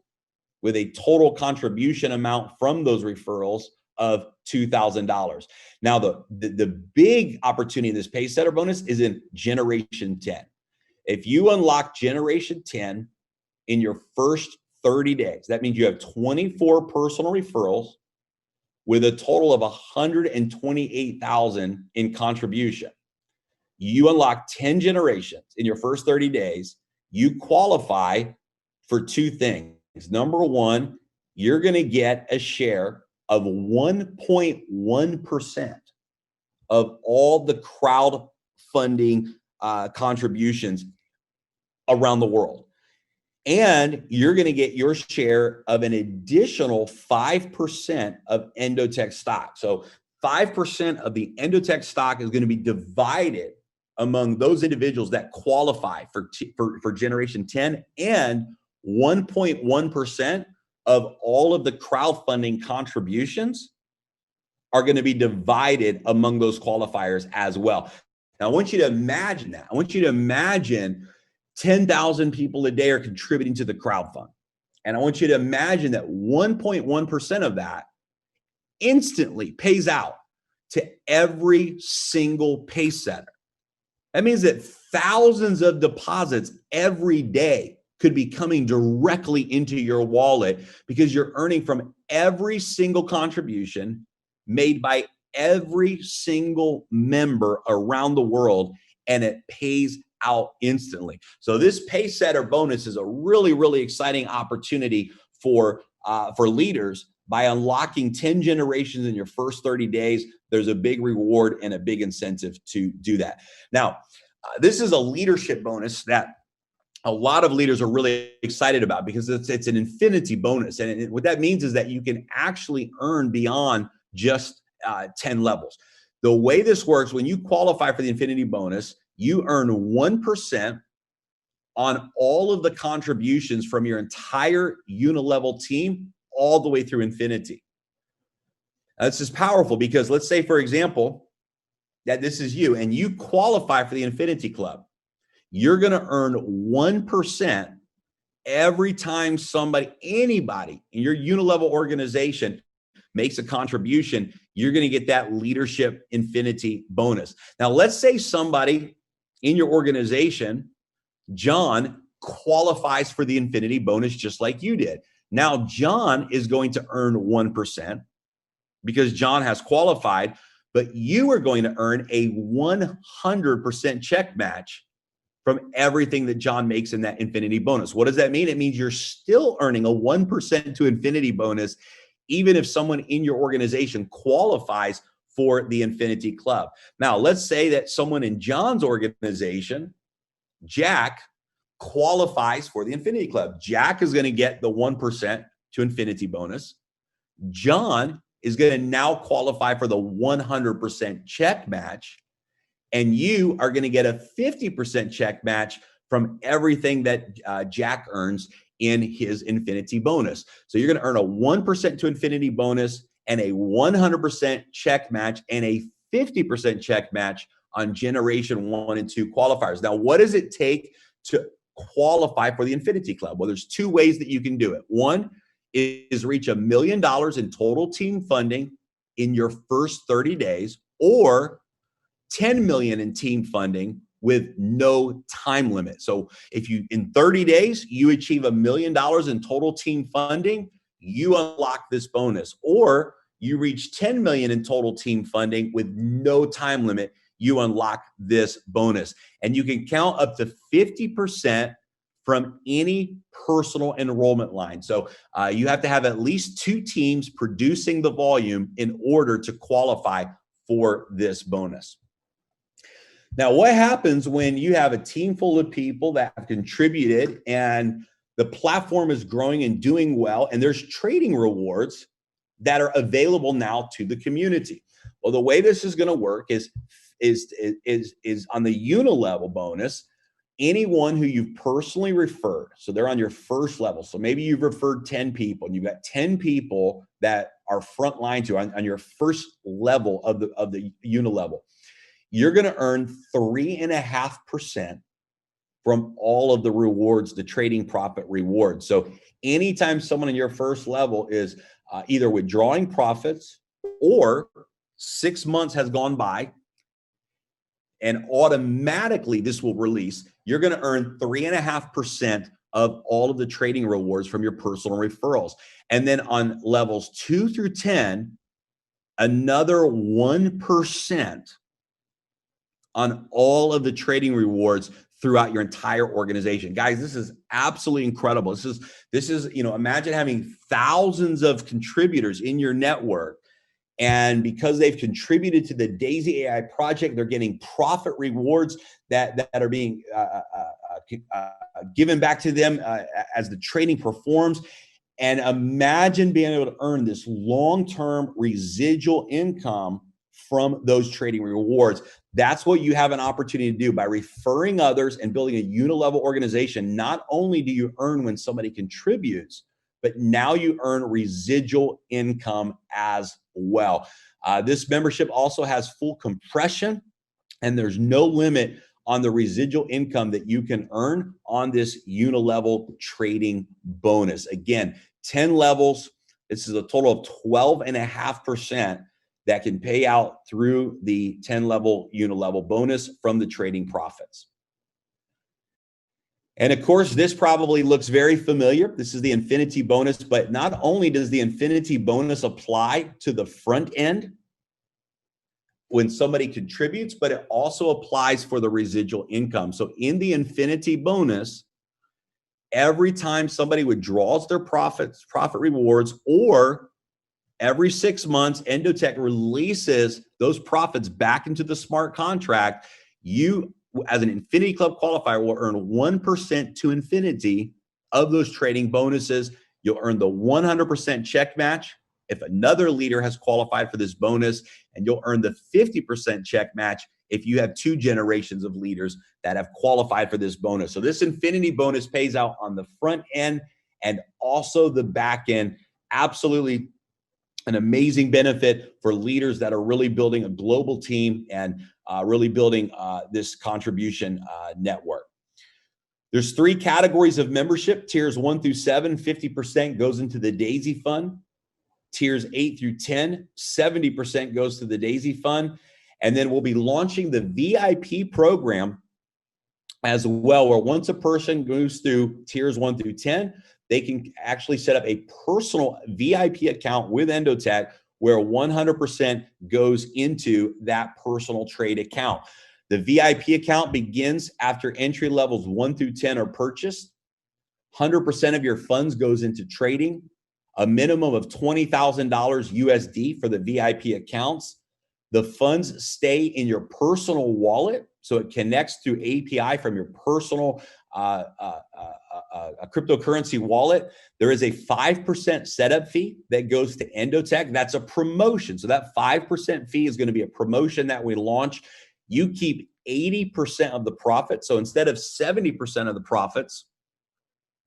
with a total contribution amount from those referrals of $2,000. Now, the big opportunity in this pace setter bonus is in generation 10. If you unlock generation 10 in your first 30 days, that means you have 24 personal referrals with a total of $128,000 in contribution. You unlock 10 generations in your first 30 days, you qualify for 2 things. Number one, you're going to get a share of 1.1% of all the crowdfunding contributions around the world. And you're going to get your share of an additional 5% of Endotech stock. So 5% of the Endotech stock is going to be divided among those individuals that qualify for generation 10, and 1.1% of all of the crowdfunding contributions are going to be divided among those qualifiers as well. Now, I want you to imagine that. I want you to imagine 10,000 people a day are contributing to the crowdfund. And I want you to imagine that 1.1% of that instantly pays out to every single pace setter. That means that thousands of deposits every day could be coming directly into your wallet because you're earning from every single contribution made by every single member around the world, and it pays out instantly. So this pace setter bonus is a really, really exciting opportunity for leaders. By unlocking 10 generations in your first 30 days, there's a big reward and a big incentive to do that. Now, this is a leadership bonus that a lot of leaders are really excited about because it's an infinity bonus. And what that means is that you can actually earn beyond just 10 levels. The way this works, when you qualify for the infinity bonus, you earn 1% on all of the contributions from your entire unilevel team all the way through infinity. Now, this is powerful because let's say, for example, that this is you and you qualify for the Infinity Club. You're going to earn 1% every time anybody in your unilevel organization makes a contribution. You're going to get that leadership infinity bonus. Now, let's say somebody in your organization, John, qualifies for the infinity bonus just like you did. Now, John is going to earn 1% because John has qualified, but you are going to earn a 100% check match from everything that John makes in that infinity bonus. What does that mean? It means you're still earning a 1% to infinity bonus, even if someone in your organization qualifies for the Infinity Club. Now, let's say that someone in John's organization, Jack, qualifies for the Infinity Club. Jack is going to get the 1% to infinity bonus. John is going to now qualify for the 100% check match. And you are going to get a 50% check match from everything that Jack earns in his infinity bonus. So you're going to earn a 1% to infinity bonus and a 100% check match and a 50% check match on generation 1 and 2 qualifiers. Now, what does it take to qualify for the Infinity Club? Well, there's two ways that you can do it. One is reach $1 million in total team funding in your first 30 days, or 10 million in team funding with no time limit. So if you, in 30 days, you achieve $1 million in total team funding, you unlock this bonus. Or you reach 10 million in total team funding with no time limit, you unlock this bonus. And you can count up to 50% from any personal enrollment line. So you have to have at least 2 teams producing the volume in order to qualify for this bonus. Now, what happens when you have a team full of people that have contributed and the platform is growing and doing well, and there's trading rewards that are available now to the community? Well, the way this is going to work is on the unilevel bonus, anyone who you've personally referred, so they're on your first level. So maybe you've referred 10 people and you've got 10 people that are frontline to on your first level of the unilevel. You're going to earn 3.5% from all of the rewards, the trading profit rewards. So anytime someone in your first level is either withdrawing profits or 6 months has gone by and automatically this will release, you're going to earn 3.5% of all of the trading rewards from your personal referrals. And then on levels 2 through 10, another 1% on all of the trading rewards throughout your entire organization. Guys, this is absolutely incredible. This is, you know, imagine having thousands of contributors in your network, and because they've contributed to the Daisy AI project, they're getting profit rewards that are being given back to them as the trading performs. And imagine being able to earn this long-term residual income from those trading rewards. That's what you have an opportunity to do by referring others and building a unilevel organization. Not only do you earn when somebody contributes, but now you earn residual income as well. This membership also has full compression, and there's no limit on the residual income that you can earn on this unilevel trading bonus. Again, 10 levels. This is a total of 12.5% that can pay out through the 10 level unilevel bonus from the trading profits. And of course, this probably looks very familiar. This is the Infinity bonus, but not only does the Infinity bonus apply to the front end when somebody contributes, but it also applies for the residual income. So in the Infinity bonus, every time somebody withdraws their profit rewards, or every 6 months, Endotech releases those profits back into the smart contract, you, as an Infinity Club qualifier, will earn 1% to infinity of those trading bonuses. You'll earn the 100% check match if another leader has qualified for this bonus, and you'll earn the 50% check match if you have 2 generations of leaders that have qualified for this bonus. So this infinity bonus pays out on the front end and also the back end. Absolutely an amazing benefit for leaders that are really building a global team and really building this contribution network. There's 3 categories of membership. Tiers 1 through 7, 50% goes into the Daisy Fund. Tiers 8 through 10, 70% goes to the Daisy Fund. And then we'll be launching the VIP program as well, where once a person goes through tiers 1 through 10, they can actually set up a personal VIP account with Endotech where 100% goes into that personal trade account. The VIP account begins after entry levels 1 through 10 are purchased. 100% of your funds goes into trading, a minimum of $20,000 USD for the VIP accounts. The funds stay in your personal wallet, so it connects through API from your personal cryptocurrency wallet. There is a 5% setup fee that goes to Endotech. That's a promotion. So that 5% fee is going to be a promotion that we launch. You keep 80% of the profit. So instead of 70% of the profits,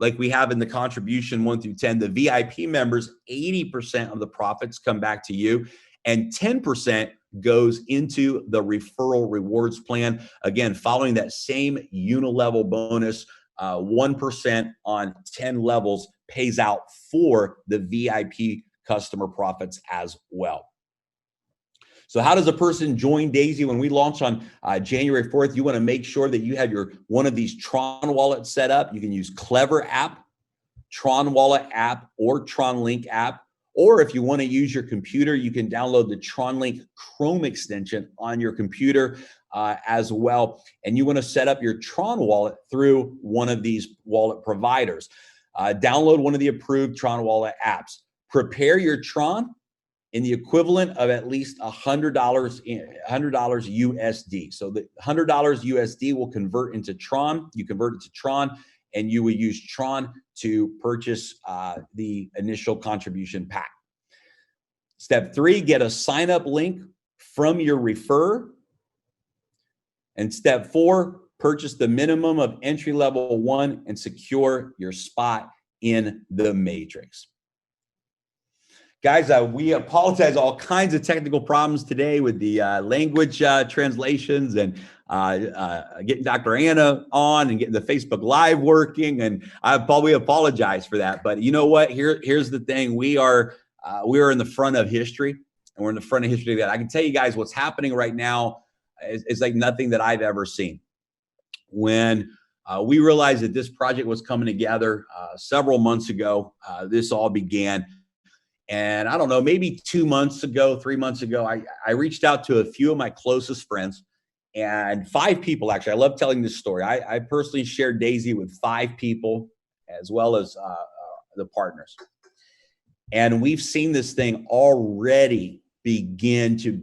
like we have in the contribution 1 through 10, the VIP members, 80% of the profits come back to you, and 10% goes into the referral rewards plan. Again, following that same unilevel bonus, 1% on 10 levels pays out for the VIP customer profits as well. So how does a person join Daisy? When we launch on January 4th, you want to make sure that you have one of these Tron wallets set up. You can use Clever app, Tron Wallet app, or Tron Link app. Or if you want to use your computer, you can download the Tron Link Chrome extension on your computer as well. And you want to set up your Tron wallet through one of these wallet providers. Download one of the approved Tron wallet apps. Prepare your Tron in the equivalent of at least $100 USD. So the $100 USD will convert into Tron. You convert it to Tron, and you will use Tron to purchase the initial contribution pack. Step 3, get a sign-up link from your refer. And step 4, purchase the minimum of entry level 1 and secure your spot in the matrix. Guys, we apologize all kinds of technical problems today with the language translations and getting Dr. Anna on and getting the Facebook Live working. And we apologize for that. But you know what? Here's the thing. We are in the front of history, and we're in the front of history that I can tell you guys what's happening right now is like nothing that I've ever seen. When we realized that this project was coming together several months ago, this all began. And I don't know, maybe 2 months ago, 3 months ago, I reached out to a few of my closest friends, and 5 people, actually. I love telling this story. I personally shared Daisy with 5 people, as well as the partners. And we've seen this thing already begin to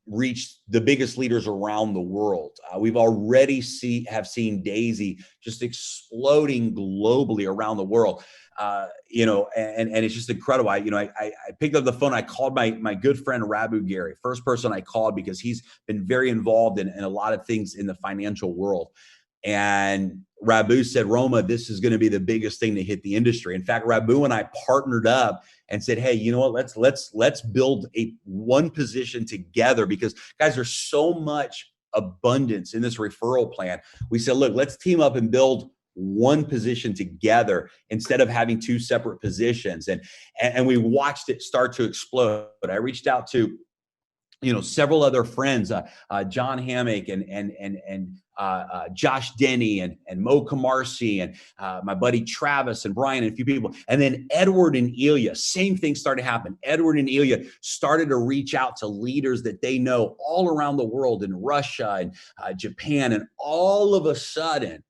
reach the biggest leaders around the world. We've already have seen Daisy just exploding globally around the world. And it's just incredible. I picked up the phone. I called my good friend Rabu Gary, first person I called, because he's been very involved in a lot of things in the financial world. And Rabu said, Roma, this is going to be the biggest thing to hit the industry. In fact, Rabu and I partnered up and said, hey, you know what? Let's build one position together, because guys, there's so much abundance in this referral plan. We said, look, let's team up and build one position together instead of having 2 separate positions. And we watched it start to explode. I reached out to several other friends, John Hammock and Josh Denny and Mo Kamarsi and my buddy Travis and Brian and a few people. And then Edward and Ilya, same thing started to happen. Edward and Ilya started to reach out to leaders that they know all around the world, in Russia and Japan. And all of a sudden,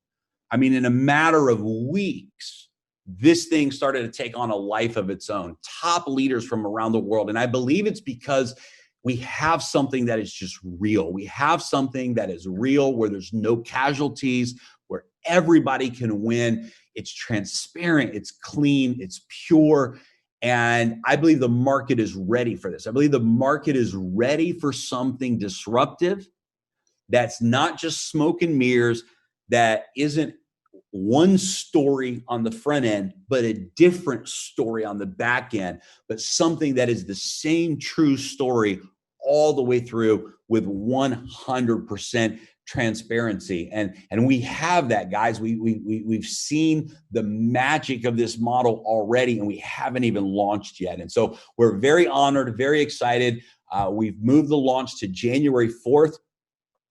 in a matter of weeks, this thing started to take on a life of its own. Top leaders from around the world. And I believe it's because we have something that is just real. We have something that is real, where there's no casualties, where everybody can win. It's transparent, it's clean, it's pure. And I believe the market is ready for this. I believe the market is ready for something disruptive that's not just smoke and mirrors, that isn't one story on the front end, but a different story on the back end, but something that is the same true story all the way through with 100% transparency. And we have that, guys. We've seen the magic of this model already, and we haven't even launched yet. And so we're very honored, very excited. We've moved the launch to January 4th.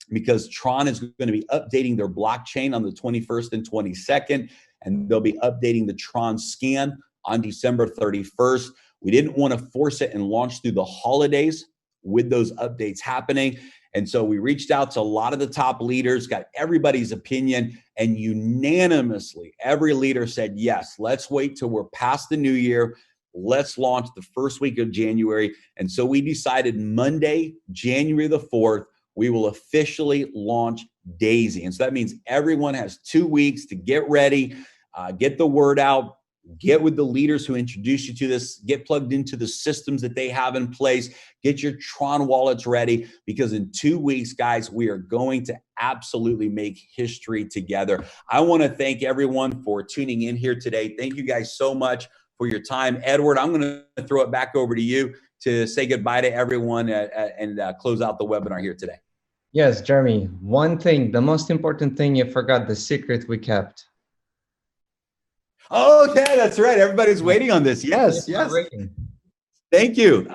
Because Tron is going to be updating their blockchain on the 21st and 22nd, and they'll be updating the Tron scan on December 31st. We didn't want to force it and launch through the holidays with those updates happening. And so we reached out to a lot of the top leaders, got everybody's opinion, and unanimously, every leader said, yes, let's wait till we're past the new year. Let's launch the first week of January. And so we decided Monday, January the 4th, we will officially launch Daisy. And so that means everyone has 2 weeks to get ready, get the word out, get with the leaders who introduce you to this, get plugged into the systems that they have in place, get your Tron wallets ready, because in 2 weeks, guys, we are going to absolutely make history together. I want to thank everyone for tuning in here today. Thank you guys so much for your time. Edward, I'm going to throw it back over to you to say goodbye to everyone and close out the webinar here today. Yes, Jeremy, one thing, the most important thing, you forgot the secret we kept. Oh, yeah, that's right. Everybody's waiting on this. Yes, yes. Thank you.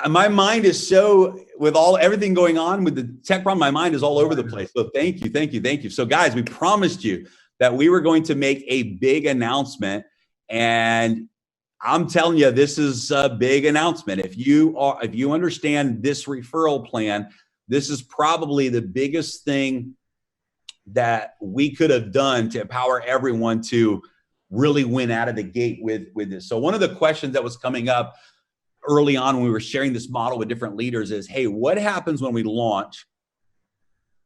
My mind is so, with everything going on with the tech problem, my mind is all over the place. So thank you, thank you, thank you. So guys, we promised you that we were going to make a big announcement, and I'm telling you, this is a big announcement. If you understand this referral plan, this is probably the biggest thing that we could have done to empower everyone to really win out of the gate with this. So one of the questions that was coming up early on when we were sharing this model with different leaders is, hey, what happens when we launch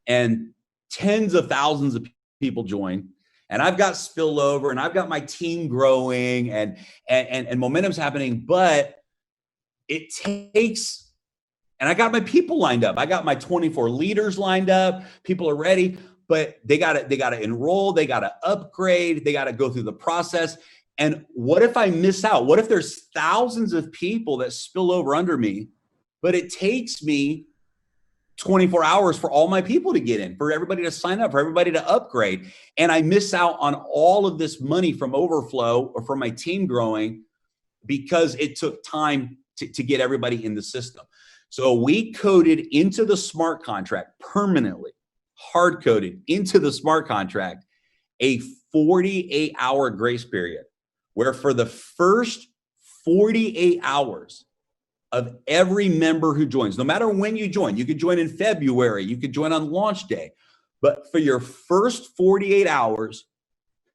and tens of thousands of people join, and I've got spillover and I've got my team growing and momentum's happening, but it takes, and I got my people lined up. I got my 24 leaders lined up. People are ready, but they got to enroll. They got to upgrade. They got to go through the process. And what if I miss out? What if there's thousands of people that spill over under me, but it takes me 24 hours for all my people to get in, for everybody to sign up, for everybody to upgrade, and I miss out on all of this money from overflow or from my team growing because it took time to get everybody in the system. So we coded into the smart contract permanently, hard coded into the smart contract, a 48-hour grace period, where for the first 48 hours of every member who joins, no matter when you join, you could join in February, you could join on launch day, but for your first 48 hours,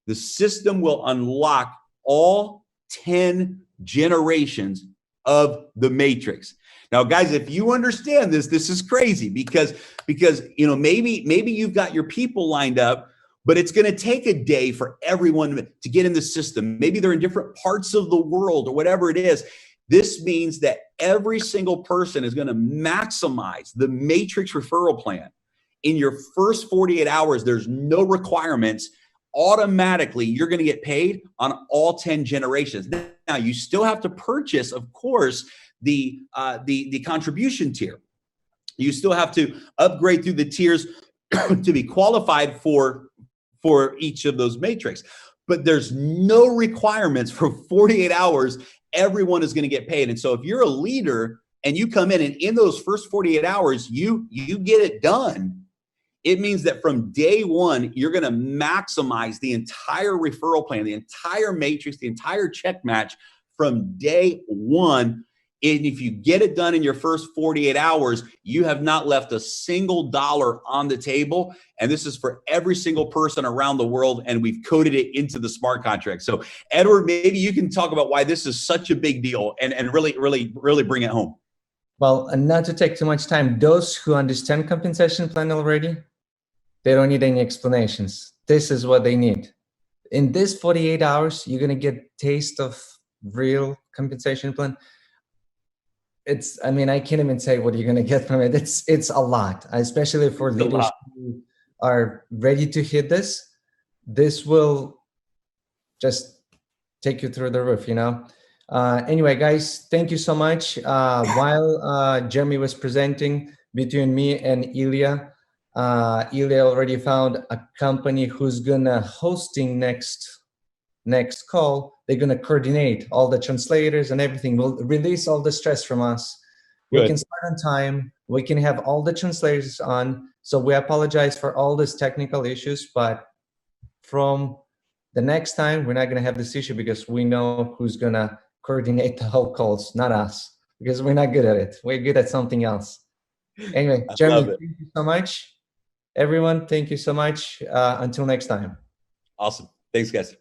the system will unlock all 10 generations of the matrix. Now, guys, if you understand this, this is crazy because maybe you've got your people lined up, but it's going to take a day for everyone to get in the system. Maybe they're in different parts of the world or whatever it is. This means that every single person is going to maximize the matrix referral plan. In your first 48 hours, there's no requirements. Automatically, you're going to get paid on all 10 generations. Now, you still have to purchase, of course, the contribution tier. You still have to upgrade through the tiers to be qualified for each of those matrix. But there's no requirements for 48 hours. Everyone is going to get paid. And so if you're a leader and you come in and in those first 48 hours, you get it done, it means that from day one, you're going to maximize the entire referral plan, the entire matrix, the entire check match from day one. And if you get it done in your first 48 hours, you have not left a single dollar on the table. And this is for every single person around the world. And we've coded it into the smart contract. So Edward, maybe you can talk about why this is such a big deal and really bring it home. Well, and not to take too much time, those who understand compensation plan already, they don't need any explanations. This is what they need. In this 48 hours, you're going to get taste of real compensation plan. I mean, I can't even say what you're going to get from it. It's a lot, especially for It's a leaders lot. who are ready to hit this. This will just take you through the roof, you know? Anyway, guys, thank you so much. While Jeremy was presenting, between me and Ilya already found a company who's gonna hosting next call. They're gonna coordinate all the translators and everything. We'll release all the stress from us. We Good. can start on time. We can have all the translators on. So we apologize for all these technical issues, but from the next time, we're not gonna have this issue because we know who's gonna coordinate the whole calls, not us, because we're not good at it. We're good at something else. Anyway, I Jeremy, love it. thank you so much. Everyone, thank you so much. Until next time. Awesome. Thanks, guys.